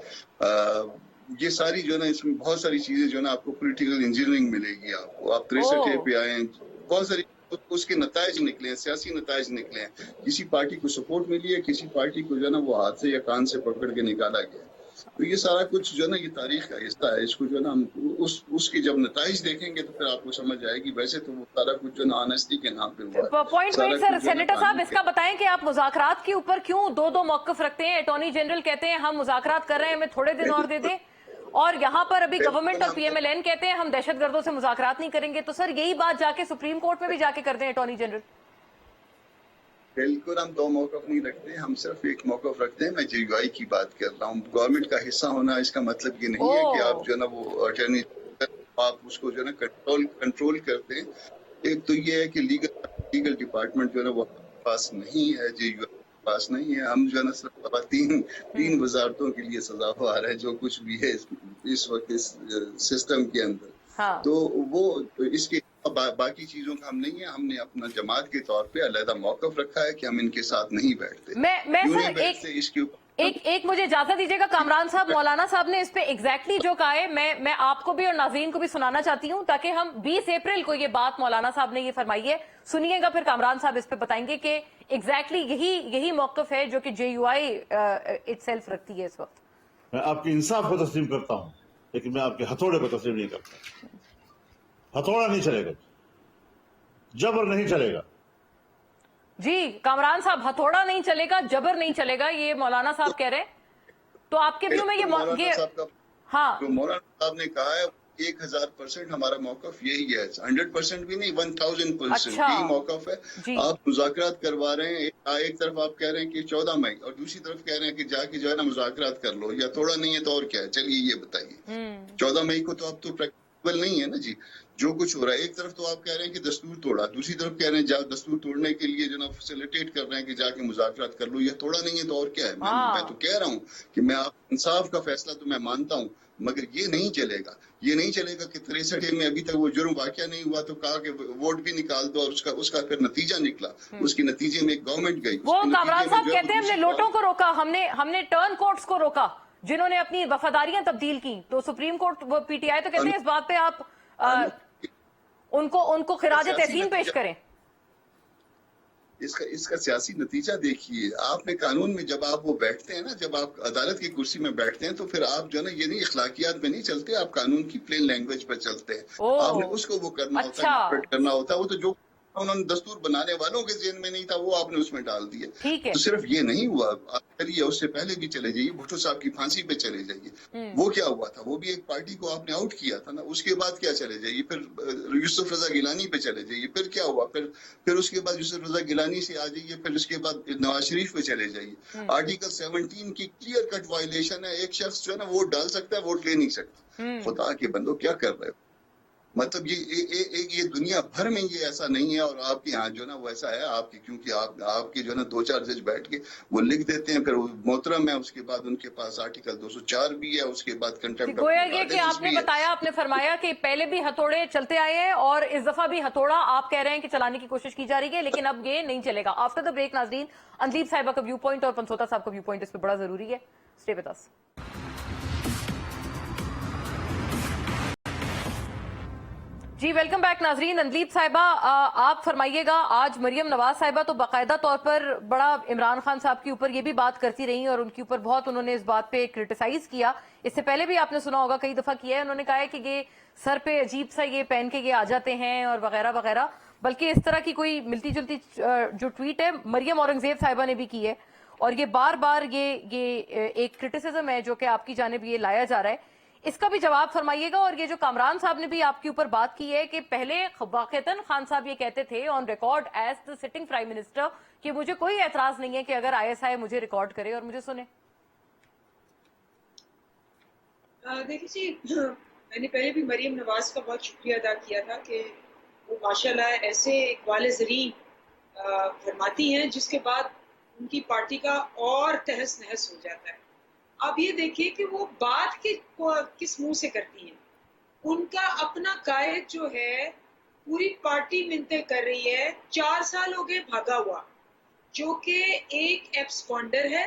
Speaker 4: ये सारी जो है ना इसमें बहुत सारी चीजें जो है ना आपको पॉलिटिकल इंजीनियरिंग मिलेगी आपको। आप 63 पे आए, बहुत सारी उसके नतायज निकले हैं, सियासी नतायज निकले हैं, किसी पार्टी को सपोर्ट मिली है, किसी पार्टी को जो है ना वो हाथ से या कान से पकड़ के निकाला गया। तो ये सारा कुछ जो है ना ये तारीख का हिस्सा है। इसको जो है ना हम उसकी जब नताइज देखेंगे तो फिर आपको समझ आएगी। वैसे तो वो सारा कुछ जो है ना ऑनेस्टी के नाम पे हुआ है।
Speaker 1: Point made sir. सेनेटर साहब इसका बताएं कि आप मुज़ाकरात के ऊपर क्यों दो मौक़िफ़ रखते हैं? अटॉर्नी जनरल कहते हैं हम मुज़ाकरात कर रहे हैं, हमें थोड़े दिन और दे दें, और यहाँ पर अभी गवर्नमेंट और पीएमएलएन कहते हैं हम दहशतगर्दों से मुज़ाकरात नहीं करेंगे। तो सर यही बात जाके सुप्रीम कोर्ट में भी जाके कर दें अटॉर्नी जनरल।
Speaker 4: बिल्कुल, हम दो मौक़िफ़ नहीं रखते, हम सिर्फ एक मौक़िफ़ रखते हैं। मैं JUI की बात कर रहा हूँ। गवर्नमेंट का हिस्सा होना इसका मतलब ये नहीं है कि आप जो है ना वो अटॉर्नी आप उसको जो है ना कंट्रोल करते हैं। एक तो ये है कि लीगल डिपार्टमेंट जो है ना वो पास नहीं है, JUI पास नहीं है। हम जो है ना सिर्फ तीन वजारतों के लिए सजावार है जो कुछ भी है इस वक्त इस सिस्टम के अंदर।
Speaker 1: हाँ।
Speaker 4: तो वो इसके बाकी चीजों का हम नहीं है। हमने अपना जमात के तौर पे अलग मौक़िफ़ रखा है कि हम इनके साथ नहीं बैठते।
Speaker 1: मैं सर
Speaker 4: इसके ऊपर
Speaker 1: एक मुझे इजाजत दीजिएगा कामरान साहब, मौलाना साहब ने इस पे एग्जैक्टली जो कहा है मैं आपको भी और नाज़रीन को भी सुनाना चाहती हूँ, ताकि हम 20 अप्रैल को ये बात मौलाना साहब ने ये फरमाई है, सुनिएगा, फिर कामरान साहब इस पे बताएंगे कि एग्जैक्टली यही मौक़िफ़ है जो कि JUI इटसेल्फ रखती है इस वक्त।
Speaker 6: मैं आपके इंसाफ को तस्लीम करता हूँ, लेकिन मैं आपके हथौड़े को तस्लीम नहीं करता। हथौड़ा नहीं चलेगा, जबर नहीं चलेगा।
Speaker 1: जी कामरान साहब, हथौड़ा नहीं चलेगा, जबर नहीं चलेगा, ये मौलाना साहब कह रहे हैं। तो आपके व्यू में ये हाँ,
Speaker 4: जो मौलाना साहब ने कहा है 1000% हमारा मौक़िफ़ यही है। 100% भी नहीं, 1000% यही मौक़िफ़ है। आप मुज़ाकरात करवा रहे हैं, एक तरफ आप कह रहे हैं कि 14 मई, और दूसरी तरफ कह रहे हैं कि जाके जो है ना मुज़ाकरात कर लो, या थोड़ा नहीं है तो और क्या है? चलिए ये बताइए। 14 मई को तो अब तो प्रैक्टिकल नहीं है ना जी जो कुछ हो रहा है। एक तरफ तो आप कह रहे हैं कि दस्तूर तोड़ा, दूसरी तरफ कह रहे हैं दस्तूर तोड़ने के लिए जो ना फैसिलिटेट कर रहे हैं कि जाके मुज़ाकरात कर लो, या थोड़ा नहीं है तो और क्या है? मैं तो कह रहा हूँ कि मैं आप इंसाफ का फैसला तो मैं मानता हूँ, मगर ये नहीं चलेगा। ये नहीं चलेगा कि 63 में अभी तक वो जुर्म वाक़या नहीं हुआ तो कहा कि वोट भी निकाल दो, और उसका फिर नतीजा निकला, उसके नतीजे में गवर्नमेंट गई।
Speaker 1: वो कामरान साहब कहते हैं हमने लोटों को रोका, हमने टर्न कोर्ट्स को रोका जिन्होंने अपनी वफादारियां तब्दील की। तो सुप्रीम कोर्ट PTI तो कहते हैं इस बात पे आप उनको खिराज तहसीन पेश करें।
Speaker 4: इसका सियासी नतीजा देखिए। आपने कानून में जब आप वो बैठते हैं ना, जब आप अदालत की कुर्सी में बैठते हैं, तो फिर आप जो है ना ये नहीं अखलाकियात पे नहीं चलते, आप कानून की प्लेन लैंग्वेज पे चलते हैं। आपने उसको वो करना होता है, करना होता है। वो तो जो उन्होंने दस्तूर बनाने वालों के जेहन में नहीं था वो आपने उसमें डाल दिया। तो सिर्फ ये नहीं हुआ, चलिए उससे पहले भी चले जाइए, भुट्टो साहब की फांसी पे चले जाइए। वो क्या हुआ था? वो भी एक पार्टी को आपने आउट किया था ना। उसके बाद क्या चले जाइए, फिर यूसुफ रजा गिलानी पे चले जाइए, फिर क्या हुआ? फिर उसके बाद यूसुफ रजा गिलानी से आ जाइए, फिर उसके बाद नवाज शरीफ पे चले जाइए। आर्टिकल 17 की क्लियर कट वायलेशन है। एक शख्स जो है ना वोट डाल सकता है, वोट ले नहीं सकता। खुदा के बंदो क्या कर रहे हो? मतलब ये दुनिया भर में ये ऐसा नहीं है, और आपके यहाँ जो ना वो ऐसा है आपकी, क्योंकि आपके जो ना 2-4 जज बैठ के वो लिख देते हैं, फिर मोहतरम है, उसके बाद उनके पास आर्टिकल 204 भी है, उसके बाद कंटेम्प्ट ऑफ
Speaker 1: गोया ये कि आपने बताया, आपने फरमाया कि पहले भी हथौड़े चलते आए हैं और इस दफा भी हथौड़ा आप कह रहे हैं कि चलाने की कोशिश की जा रही है, लेकिन अब ये नहीं चलेगा। आफ्टर द ब्रेक नाजरीन, अंदीप साहिबा का व्यू पॉइंट और पंचोता साहब का व्यू पॉइंट इस पर बड़ा जरूरी है। Stay with us. जी वेलकम बैक नाजरीन। अंदलीब साहिबा, आप फरमाइएगा, आज मरियम नवाज साहिबा तो बाकायदा तौर पर बड़ा इमरान खान साहब के ऊपर ये भी बात करती रही और उनके ऊपर बहुत उन्होंने इस बात पे क्रिटिसाइज किया। इससे पहले भी आपने सुना होगा, कई दफा किया है। उन्होंने कहा है कि ये सर पे अजीब सा ये पहन के ये आ जाते हैं और वगैरह वगैरह। बल्कि इस तरह की कोई मिलती जुलती जो ट्वीट है मरियम औरंगजेब साहिबा ने भी की है और ये बार बार ये एक क्रिटिसिज्म है जो कि आपकी जानिब ये लाया जा रहा है, इसका भी जवाब फरमाइएगा। और ये जो कामरान साहब ने भी आपके ऊपर बात की है कि पहले वाक़तन खान साहब ये कहते थे on record as the sitting prime minister कि मुझे कोई एतराज नहीं है कि अगर आईएसआई मुझे रिकॉर्ड करे और मुझे सुने।
Speaker 3: देखिए जी, मैंने पहले भी मरियम नवाज का बहुत शुक्रिया अदा किया था कि वो माशाल्लाह ऐसे इकबाल ज़रीन फरमाती हैं जिसके बाद उनकी पार्टी का और तहस नहस हो जाता है। अब ये देखिए कि वो बात किस मुंह से करती हैं। उनका अपना कायद जो है पूरी पार्टी मिन्नतें कर रही है, 4 साल हो गए भागा हुआ, जो कि एक एब्सकॉन्डर है,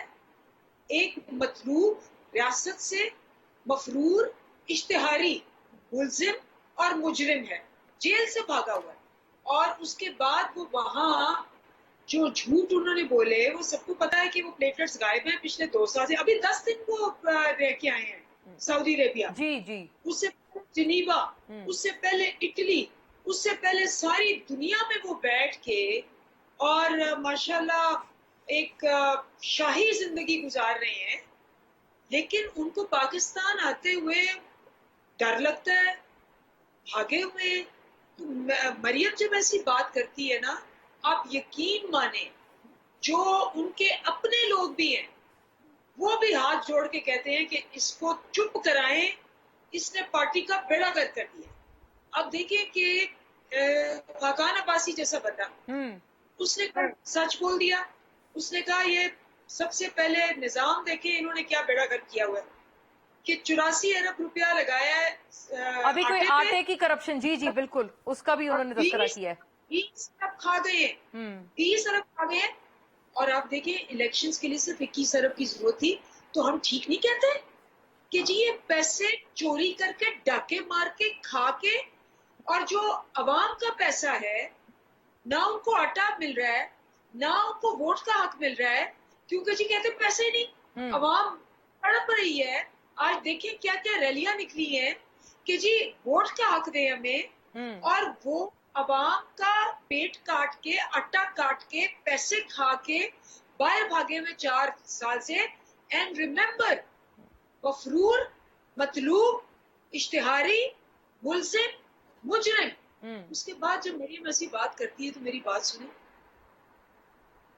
Speaker 3: एक मतलूब, रियासत से मफरूर, इश्तिहारी, मुलजिम और मुजरिम है, जेल से भागा हुआ है। और उसके बाद वो वहां जो झूठ उन्होंने बोले, वो सबको पता है कि वो प्लेटलेट्स गायब हैं पिछले 2 साल से। अभी 10 दिन वो रह के आए हैं सऊदी अरेबिया,
Speaker 1: जी जी,
Speaker 3: उससे पहले जिनीवा, उससे पहले इटली, उससे पहले सारी दुनिया में वो बैठ के और माशाल्लाह एक शाही जिंदगी गुजार रहे हैं। लेकिन उनको पाकिस्तान आते हुए डर लगता है, भागे हुए। तो मरियम जब ऐसी बात करती है ना, आप यकीन माने जो उनके अपने लोग भी हैं वो भी हाथ जोड़ के कहते हैं कि इसको चुप कराएं, इसने पार्टी का बेड़ा गर्क कर दिया। अब देखिए कि खाकान अब्बासी जैसा बंदा, उसने सच बोल दिया। उसने कहा ये सबसे पहले निजाम देखें इन्होंने क्या बेड़ा गर्क किया हुआ है कि 84 अरब रुपया लगाया है
Speaker 1: अभी कोई आटे की करप्शन, जी जी बिल्कुल, उसका भी उन्होंने तस्करा किया है।
Speaker 3: 20 अरब खा गए हैं, 20 अरब खा गए हैं। और आप देखिए इलेक्शंस के लिए सिर्फ 21 अरब की जरूरत थी। तो हम ठीक नहीं कहते कि जी ये पैसे चोरी करके, डाके मार के, खा के, और जो अवाम का पैसा है ना उनको आटा मिल रहा है ना उनको वोट का हक मिल रहा है, क्योंकि जी कहते पैसे ही नहीं, अवाम तड़प रही है। आज देखिए क्या क्या रैलियां निकली हैं कि जी वोट का हक दे हमें, और वो अवाम का पेट काट के, आटा काट के, पैसे खा के बाहर भागे हुए 4 साल से। एंड रिमेम्बर, मफरूर, मतलूब, इश्तिहारी, मुलजिम, मुजरिम। उसके बाद जब मरियम ऐसी बात करती है तो मेरी बात सुने,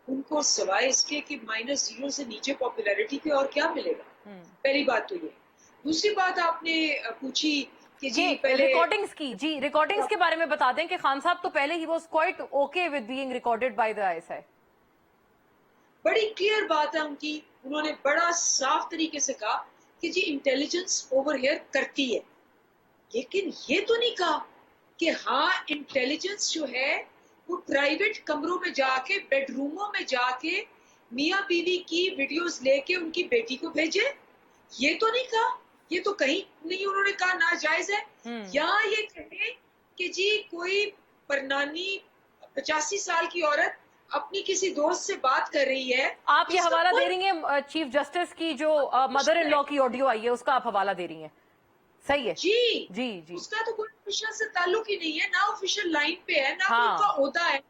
Speaker 3: उनको सिवाय इसके कि -0 से नीचे पॉपुलैरिटी के और क्या मिलेगा। पहली बात तो ये। दूसरी बात आपने पूछी कि जी पहले
Speaker 1: रिकॉर्डिंग्स के बारे में बता दें कि खान साहब तो पहले he was quite okay with being recorded by the ISI.
Speaker 3: बड़ी क्लियर बात है उनकी, उन्होंने बड़ा साफ तरीके से कहा कि जी इंटेलिजेंस ओवर हियर करती है। लेकिन ये तो नहीं कहा कि हाँ इंटेलिजेंस जो है वो प्राइवेट कमरों में जाके, बेडरूमों में जाके मियाँ बीवी की वीडियोस लेके उनकी बेटी को भेजे। ये तो नहीं कहा, ये तो कहीं नहीं उन्होंने कहा नाजायज है। यहाँ ये कहे कि जी कोई परनानी 85 साल की औरत अपनी किसी दोस्त से बात कर रही है।
Speaker 1: आप ये हवाला दे रही हैं चीफ जस्टिस की जो मदर इन लॉ की ऑडियो आई है, उसका आप हवाला दे रही हैं, सही है? जी जी जी, उसका
Speaker 3: तो कोई ऑफिशियल से ताल्लुक ही नहीं है, ना ऑफिशियल लाइन पे है, ना उनका ओहदा है,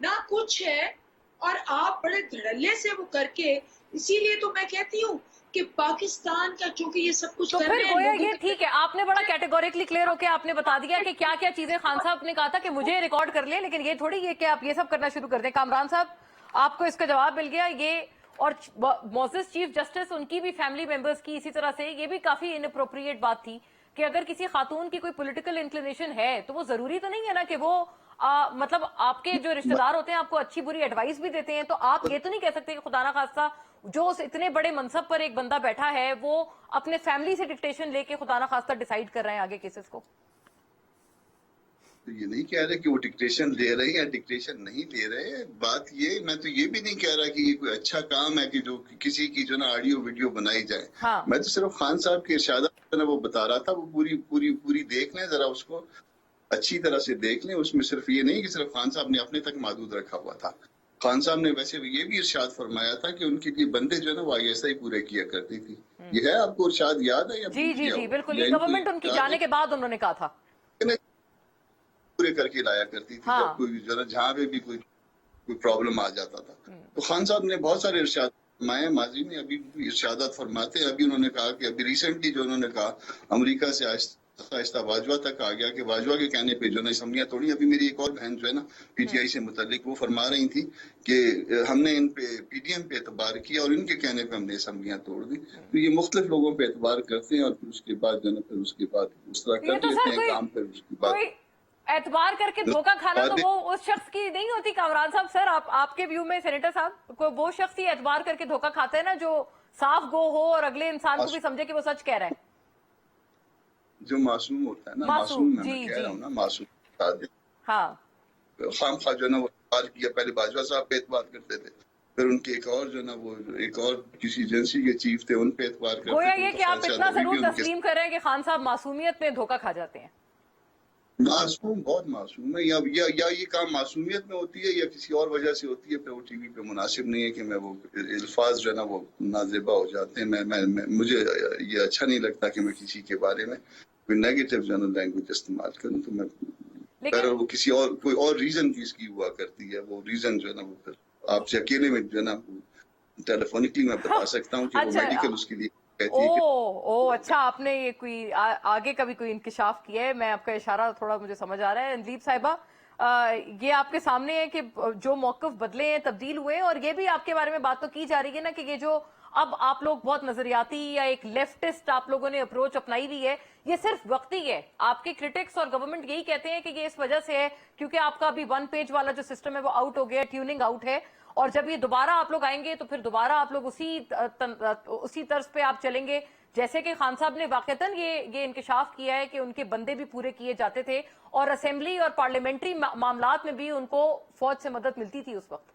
Speaker 3: ना कुछ है। और आप बड़े धड़ल्ले से वो करके, इसीलिए तो मैं कहती हूँ कि पाकिस्तान का चूंकि ये सब कुछ
Speaker 1: तो फिर गोया ये ठीक है, आपने बड़ा कैटेगोरिकली क्लियर होकर आपने बता दिया कि क्या क्या चीजें खान साहब ने कहा था कि मुझे रिकॉर्ड कर ले, लेकिन ये थोड़ी है कि आप ये सब करना शुरू कर दें। कामरान साहब, आपको इसका जवाब मिल गया। ये और मोअज़्ज़ज़ चीफ जस्टिस, उनकी भी फैमिली मेंबर्स की इसी तरह से ये भी काफी इनअप्रोप्रिएट बात थी कि अगर किसी खातून की कोई पॉलिटिकल इंक्लिनेशन है तो वो जरूरी तो नहीं है ना कि वो मतलब आपके जो रिश्तेदार होते हैं आपको अच्छी बुरी एडवाइस भी देते हैं, तो आप ये तो नहीं कह सकते कि खुदा ना खास्ता जो इतने बड़े मनसब पर एक बंदा बैठा है वो अपने फैमिली से डिक्टेशन लेके खुदा ना खास्ता डिसाइड कर रहे हैं आगे केसेस को।
Speaker 4: तो ये नहीं कह रहे कि वो डिक्टेशन ले रहे हैं या डिक्टेशन नहीं ले रहे। बात ये, मैं तो ये भी नहीं कह रहा कि ये कोई अच्छा काम है कि जो किसी की जो ना ऑडियो वीडियो बनाई जाए। मैं तो सिर्फ खान साहब के इरशादात वो बता रहा था, वो पूरी देख लें जरा उसको। अच्छी तरह से देख लें, उसमें सिर्फ ये नहीं कि सिर्फ खान साहब ने अपने तक महदूद रखा हुआ था। खान साहब ने वैसे ये भी इरशाद फरमाया था कि उनके लिए बंदे जो है ना वो ISI पूरे किया करती थी। ये है आपको इरशाद याद है या
Speaker 1: जी
Speaker 4: भूल
Speaker 1: जी
Speaker 4: गया
Speaker 1: जी
Speaker 4: हो?
Speaker 1: बिल्कुल,
Speaker 4: या
Speaker 1: ये
Speaker 4: इनको
Speaker 1: गवर्नमेंट उनकी
Speaker 4: याद
Speaker 1: जाने
Speaker 4: है?
Speaker 1: के बाद उन्होंने कहा था।
Speaker 4: पूरे करके लाया करती थी
Speaker 1: हाँ।
Speaker 4: जब कोई जरा जहाँ पे भी कोई प्रॉब्लम आ जाता था। तो खान साहब ने बहुत सारे इरशाद फरमाए, माजी में अभी भी इरशादात फरमाते हैं। अभी उन्होंने कहा कि अभी रिसेंटली जो उन्होंने कहा अमेरिका से आहिस्ता बाजवा तक आ गया कि बाजवा के कहने पे जो ना असम्बलियां तोड़ी। अभी मेरी एक और बहन जो है ना PTI से मुतल्लिक वो फरमा रही थी कि हमने इन पे PDM पे एतबार किया और इनके कहने पे हमने असम्बलियां तोड़ दी। तो ये मुख्तलिफ लोगों पे एतबार करते हैं और फिर उसके बाद जो है फिर उसके बाद उस तरह
Speaker 1: ये
Speaker 4: कर
Speaker 1: तो
Speaker 4: लेते
Speaker 1: सर
Speaker 4: हैं काम, फिर उसके बाद
Speaker 1: कोई एतबार करके धोखा खाना तो वो उस शख्स की नहीं होती कामरान साहब। सर आपके व्यू में सेनेटर साहब, कोई वो शख्स ही एतबार करके धोखा खाता है ना जो साफ गो हो और अगले इंसान को भी समझे कि वो सच कह रहा है।
Speaker 4: जो मासूम होता है ना,
Speaker 1: मासूम,
Speaker 4: मासूम
Speaker 1: जी,
Speaker 4: मैं कह
Speaker 1: जी।
Speaker 4: रहा हूँ ना, मासूम
Speaker 1: हाँ
Speaker 4: खाम खा जो है ना वो एतबार किया। पहले बाजवा साहब पे एतबार करते थे, फिर उनके एक और जो ना वो एक और किसी एजेंसी के चीफ थे उन पे एतबार करते थे।
Speaker 1: गोया ये
Speaker 4: तो
Speaker 1: कि आप
Speaker 4: शायद
Speaker 1: इतना
Speaker 4: अभी भी
Speaker 1: जरूर
Speaker 4: उनके
Speaker 1: तस्लीम कर रहे हैं कि खान साहब मासूमियत में धोखा खा जाते हैं।
Speaker 4: मासूम, बहुत मासूम है। या ये काम मासूमियत में होती है या किसी और वजह से होती है, फिर वो टीवी पे मुनासिब नहीं है कि मैं वो अल्फाज जो है ना वो नाजेबा हो जाते हैं। मैं मुझे ये अच्छा नहीं लगता कि मैं किसी के बारे में कोई नेगेटिव जो है ना लैंग्वेज इस्तेमाल करूं। तो मैं
Speaker 1: लेकिन
Speaker 4: वो किसी और कोई और रीजन की इसकी हुआ करती है। वो रीजन जो है ना वो फिर आपसे अकेले में जो है ना टेलीफोनिकली मैं बता सकता हूँ कि वो
Speaker 1: अच्छा,
Speaker 4: मेडिकल उसके लिए कहती है कि
Speaker 1: ओ अच्छा, आपने ये कोई आगे का भी कोई इंकिशाफ किया है। मैं आपका इशारा थोड़ा मुझे समझ आ रहा है। अंजीब साहिबा, ये आपके सामने है कि जो मौक़िफ़ बदले हैं, तब्दील हुए हैं, और ये भी आपके बारे में बात तो की जा रही है ना कि ये जो अब आप लोग बहुत नजरियाती या एक लेफ्टिस्ट आप लोगों ने अप्रोच अपनाई हुई है, ये सिर्फ वक्ती है। आपके क्रिटिक्स और गवर्नमेंट यही कहते हैं कि ये इस वजह से है क्योंकि आपका अभी 1 पेज वाला जो सिस्टम है वो आउट हो गया, ट्यूनिंग आउट है, और जब ये दोबारा आप लोग आएंगे तो फिर दोबारा आप लोग उसी तर्ज पे आप चलेंगे। जैसे कि खान साहब ने वाकईतन ये इंकिशाफ किया है कि उनके बंदे भी पूरे किए जाते थे और असेंबली और पार्लियामेंट्री मामलात में भी उनको फौज से मदद मिलती थी उस वक्त।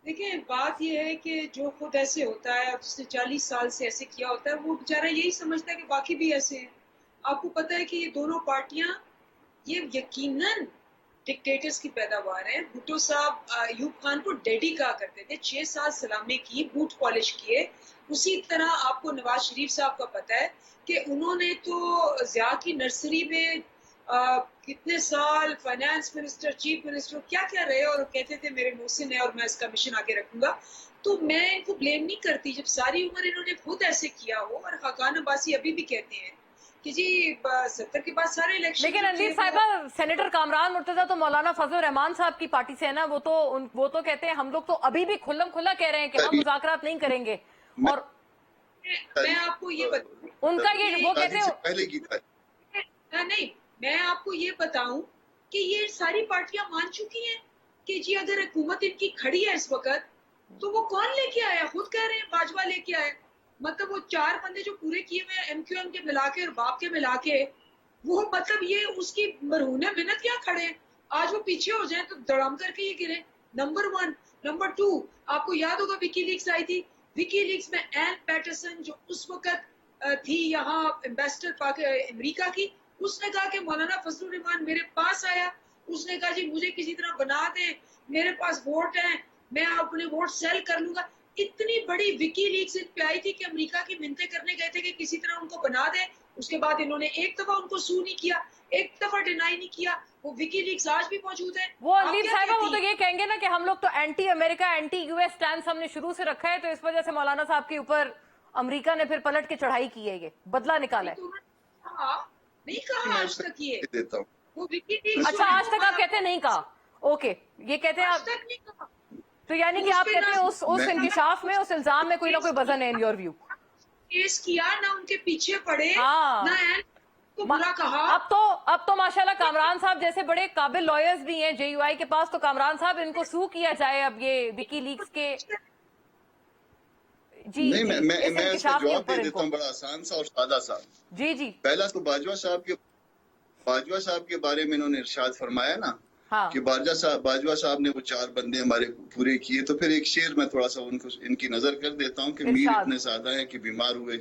Speaker 3: देखिए, बात यह है कि जो खुद ऐसे होता है और जिसने 40 साल से ऐसे किया होता है वो बेचारा यही समझता है कि बाकी भी ऐसे हैं। आपको पता है कि ये दोनों पार्टियां ये यकीनन डिक्टेटर्स की पैदावार है। भुट्टो साहब अयूब खान को डैडी कहा करते थे, 6 साल सलामी की, बूट पॉलिश किए। उसी तरह आपको नवाज शरीफ साहब का पता है कि उन्होंने तो ज़िया की नर्सरी में कितने साल फाइनेंस मिनिस्टर, चीफ मिनिस्टर क्या क्या रहे और कहते थे मेरे मोहसिन है और मैं इसका मिशन आगे रखूंगा। तो मैं इनको ब्लेम नहीं करती जब सारी उम्र इन्होंने खुद ऐसे किया हो। और खाकान अब्बासी अभी भी कहते हैं कि जी 70 के बाद सारे इलेक्शन।
Speaker 1: लेकिन अंजीर साहिबा, सेनेटर कामरान मुर्तजा तो मौलाना फजल रहमान साहब की पार्टी से है ना, वो तो कहते हैं हम लोग तो अभी भी खुल्लम खुल्ला कह रहे हैं कि हम मुज़ाकरात नहीं करेंगे। और
Speaker 3: मैं आपको ये
Speaker 1: उनका ये वो कहते हैं
Speaker 4: पहले की था।
Speaker 3: नहीं, मैं आपको ये बताऊं कि ये सारी पार्टियां मान चुकी हैं कि जी अगर हुकूमत इनकी खड़ी है इस वक्त तो वो कौन लेके आया? खुद कह रहे हैं बाजवा लेके आए। मतलब वो 4 बंदे जो पूरे किए हुए हैं MQM के मिला के और बाप के मिला के, वो मतलब ये उसकी मरहूने मेहनत क्या खड़े हैं। आज वो पीछे हो जाए तो धड़ाम करके ये गिरे। नंबर 1। नंबर 2, आपको याद होगा विकीलीक्स आई थी। विकीलीक्स में एन पैटरसन जो उस वक्त थी यहाँ एम्बेसडर अमेरिका की, उसने कहा कि मौलाना फजलुर रहमान मेरे पास आया। उसने कहा जी मुझे किसी तरह बना दे, मेरे पास वोट है, मैं अपने वोट सेल कर लूंगा। इतनी बड़ी विकीलीक्स पे आई थी कि अमेरिका की मिन्नतें करने गए थे कि किसी तरह उनको बना दे। उसके बाद इन्होंने एक दफा उनको सू नहीं किया, एक दफा डिनाई नहीं किया। वो विकीलीक्स आज भी मौजूद है।
Speaker 1: वो अंजीर साहिबा वो तो ये कहेंगे ना कि हम लोग तो anti America, anti US stand हमने शुरू से रखा है, तो इस वजह से मौलाना साहब के ऊपर अमेरिका ने फिर पलट के चढ़ाई की है, ये बदला निकाला है।
Speaker 3: नहीं कहा आज तक ये
Speaker 4: देता हूँ।
Speaker 3: वो विकीलीक्स।
Speaker 1: अच्छा, आज तक आप कहते हैं नहीं कहा। ओके, ये कहते हैं
Speaker 3: आज
Speaker 1: आप,
Speaker 3: तक नहीं कहा।
Speaker 1: तो यानी कि आप कहते हैं उस इंकिशाफ में, उस इल्जाम में कोई ना कोई वजन है इन योर व्यू।
Speaker 3: केस किया ना, उनके पीछे पड़े
Speaker 1: हाँ।
Speaker 3: ना, तो बुरा कहा।
Speaker 1: अब तो माशाल्लाह कामरान साहब जैसे बड़े काबिल लॉयर्स भी हैं JUI के पास, तो कामरान साहब इनको सू किया जाए अब ये विकीलीक्स के। जी
Speaker 4: नहीं, मैं
Speaker 1: इस
Speaker 4: इसका
Speaker 1: इंकिशाफ के
Speaker 4: जवाब
Speaker 1: ऊपर
Speaker 4: दे देता
Speaker 1: इनको।
Speaker 4: हूँ, बड़ा आसान सा और सादा सा।
Speaker 1: जी जी
Speaker 4: पहला तो बाजवा साहब के बारे में इन्होंने इरशाद फरमाया ना
Speaker 1: हाँ
Speaker 4: कि बाजवा साहब ने वो 4 बंदे हमारे पूरे किए। तो फिर एक शेर मैं थोड़ा सा उनको इनकी नजर कर देता हूँ कि मीर
Speaker 1: इरशाद।
Speaker 4: इतने ज्यादा हैं कि बीमार हुए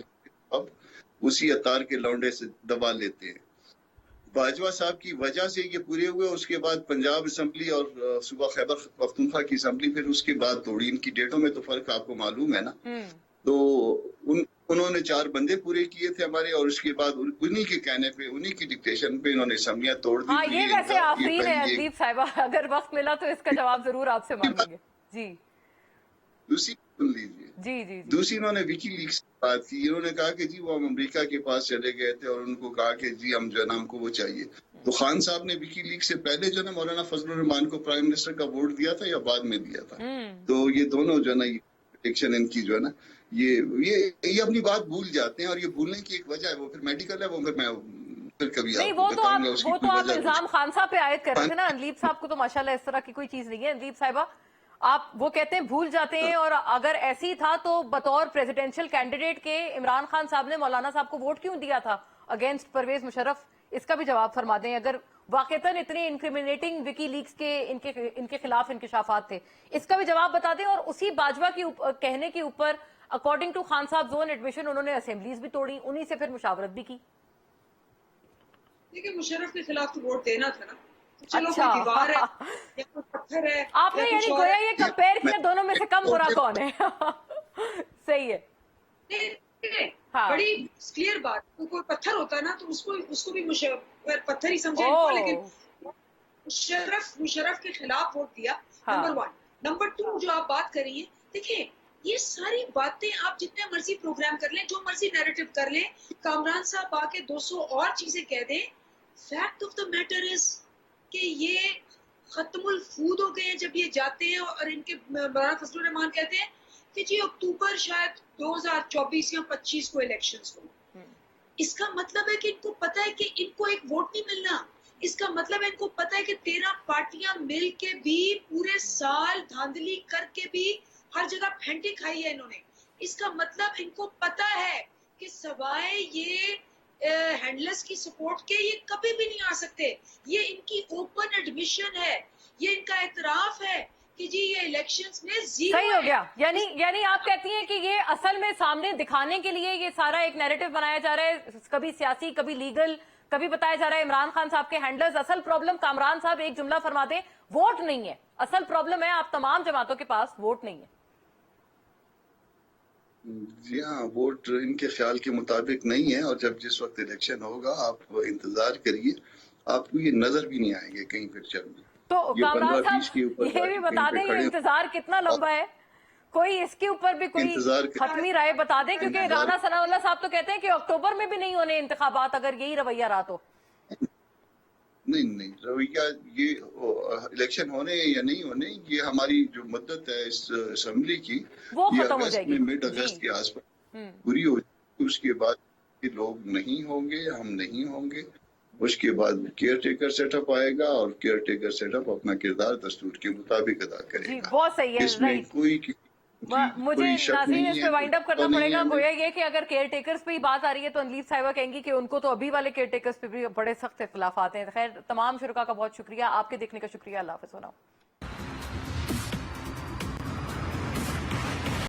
Speaker 4: अब उसी अतार के लौंडे से दवा लेते हैं। बाजवा साहब की वजह से ये पूरे हुए, उसके बाद पंजाब असम्बली और सूबा खैबर पख्तूनख्वा की असम्बली फिर उसके बाद तोड़ी। इनकी डेटों में तो फर्क आपको मालूम है ना। तो उन्होंने 4 बंदे पूरे किए थे हमारे, और उसके बाद उन्हीं के कहने पे, उन्हीं की डिक्टेशन पे इन्होंने असम्बलियां तोड़ दी।
Speaker 1: हाँ, ये वैसे आफरीन है अदीब साहिबा, अगर वक्त मिला तो इसका जवाब जरूर आपसे मांगेंगे। जी
Speaker 4: दूसरी सुन लीजिए।
Speaker 1: जी।
Speaker 4: दूसरी इन्होंने विकी लीक्स से बात की। इन्होंने कहा कि जी वो हम अमेरिका के पास चले गए थे और उनको कहा कि जी हम जो है ना हमको वो चाहिए। तो खान साहब ने विकी लीक्स से पहले जो है ना मौलाना फजलुर रहमान को प्राइम मिनिस्टर का वोट दिया था या बाद में दिया था? तो ये दोनों जो है ना प्रेडिक्शन इनकी जो है ना ये अपनी बात भूल जाते हैं, और ये भूलने की एक वजह है, वो फिर मेडिकल है, वो फिर मैं फिर कभी
Speaker 1: नहीं, वो तो आप इल्जाम खान साहब पे आयद कर रहे थे ना। अनलीब साहब को तो माशाल्लाह इस तरह की कोई चीज नहीं है। अनलीब साहिबा, आप वो कहते हैं भूल जाते हैं, और अगर ऐसी था तो बतौर प्रेसिडेंशियल कैंडिडेट के इमरान खान साहब ने मौलाना साहब को वोट क्यों दिया था अगेंस्ट परवेज मुशर्रफ? इसका भी जवाब फरमा दें। अगर वाकईतन इतने इंक्रिमिनेटिंग विकी लीक्स के इनके खिलाफ इंकशाफात थे, इसका भी जवाब बता दें। और उसी बाजवा की कहने के ऊपर अकॉर्डिंग टू खान साहब जोन एडमिशन उन्होंने असेंबलीज भी तोड़ी, उन्हीं से फिर मुशावरत भी की।
Speaker 3: देखिए, मुशर्रफ के खिलाफ तो वोट देना था ना। तो चलो
Speaker 1: अच्छा।
Speaker 3: कोई दीवार है या कोई पत्थर है,
Speaker 1: आपने
Speaker 3: या
Speaker 1: यानी
Speaker 3: कुछ और
Speaker 1: गोया
Speaker 3: है।
Speaker 1: ये कंपेयर किया दोनों में से कम बुरा कौन है? सही है।
Speaker 3: नहीं,
Speaker 1: हाँ।
Speaker 3: बड़ी क्लियर बात। तो कोई पत्थर होता ना तो उसको भी पत्थर ही समझे
Speaker 1: ओह।
Speaker 3: इनको, लेकिन मुशर्रफ के खिलाफ वोट दिया।
Speaker 1: हाँ।
Speaker 3: नंबर 1। नंबर 2 जो आप बात कर रही हैं, देखिए ये सारी बातें आप जितने मर्जी प्रोग्राम कर लें, जो मर्जी नैरेटिव कर लें, कामरान साहब आके 200 और चीजें कह दें, fact of the matter is कि ये खत्मुल फूद हो गए हैं जब ये जाते हैं और इनके मौलाना फजलुर रहमान कहते हैं कि जी अक्टूबर शायद 2024 या 25 को इलेक्शंस हो। इसका मतलब है कि इनको पता है कि इनको एक वोट नहीं मिलना। इसका मतलब है इनको पता है कि 13 पार्टियां मिल के भी पूरे साल धांधली करके भी हर जगह फेंटी खाई है इन्होंने। इसका मतलब इनको पता है कि सवाए ये हैंडलेस की सपोर्ट के ये कभी भी नहीं आ सकते। ये इनकी ओपन एडमिशन है, ये इनका एतराफ है कि जी ये इलेक्शंस में जीरो
Speaker 1: सही हो गया। यानी आप कहती हैं कि ये असल में सामने दिखाने के लिए ये सारा एक नैरेटिव बनाया जा रहा है, कभी सियासी कभी लीगल, कभी बताया जा रहा है इमरान खान साहब के हैंडलर्स। असल प्रॉब्लम कामरान साहब एक जुमला फरमा दें, वोट नहीं है। असल प्रॉब्लम है आप तमाम जमातों के पास वोट नहीं है।
Speaker 4: जी हाँ, वोट इनके ख्याल के मुताबिक नहीं है, और जब जिस वक्त इलेक्शन होगा आप इंतजार करिए, आपको ये नजर भी नहीं आएंगे कहीं फिर चल।
Speaker 1: तो कामरान साहब
Speaker 4: ऊपर
Speaker 1: ये भी बता दें ये इंतजार कितना लंबा है, कोई इसके ऊपर भी कोई हतमी राय बता दें, क्योंकि राना सनाउल्लाह साहब तो कहते हैं कि अक्टूबर में भी नहीं होने इंतखाबात अगर यही रवैया रहा तो।
Speaker 4: नहीं रवैया, ये इलेक्शन होने या नहीं होने, ये हमारी जो मुद्दत है इस असेंबली की,
Speaker 1: वो
Speaker 4: ये
Speaker 1: खत्म हो
Speaker 4: अगस्त
Speaker 1: जाएगी।
Speaker 4: में मिड अगस्त के आसपास पूरी हो जाएगी। उसके बाद ये लोग नहीं होंगे, हम नहीं होंगे। उसके बाद केयर टेकर सेटअप आएगा, और केयर टेकर सेटअप अपना किरदार दस्तूर के मुताबिक अदा
Speaker 1: जी,
Speaker 4: करेगा।
Speaker 1: बहुत सही है।
Speaker 4: इसमें मुझे
Speaker 1: नाज़रीन इस पे वाइंड अप करना पड़ेगा। गोया ये कि अगर केयर टेकर्स पे ही बात आ रही है तो अनलीफ साहिबा कहेंगी कि उनको तो अभी वाले केयर टेकर्स पे भी बड़े सख्त इख्तिलाफ आते हैं। खैर, तमाम शुरका का बहुत शुक्रिया, आपके देखने का शुक्रिया। अल्लाह हाफ़िज़।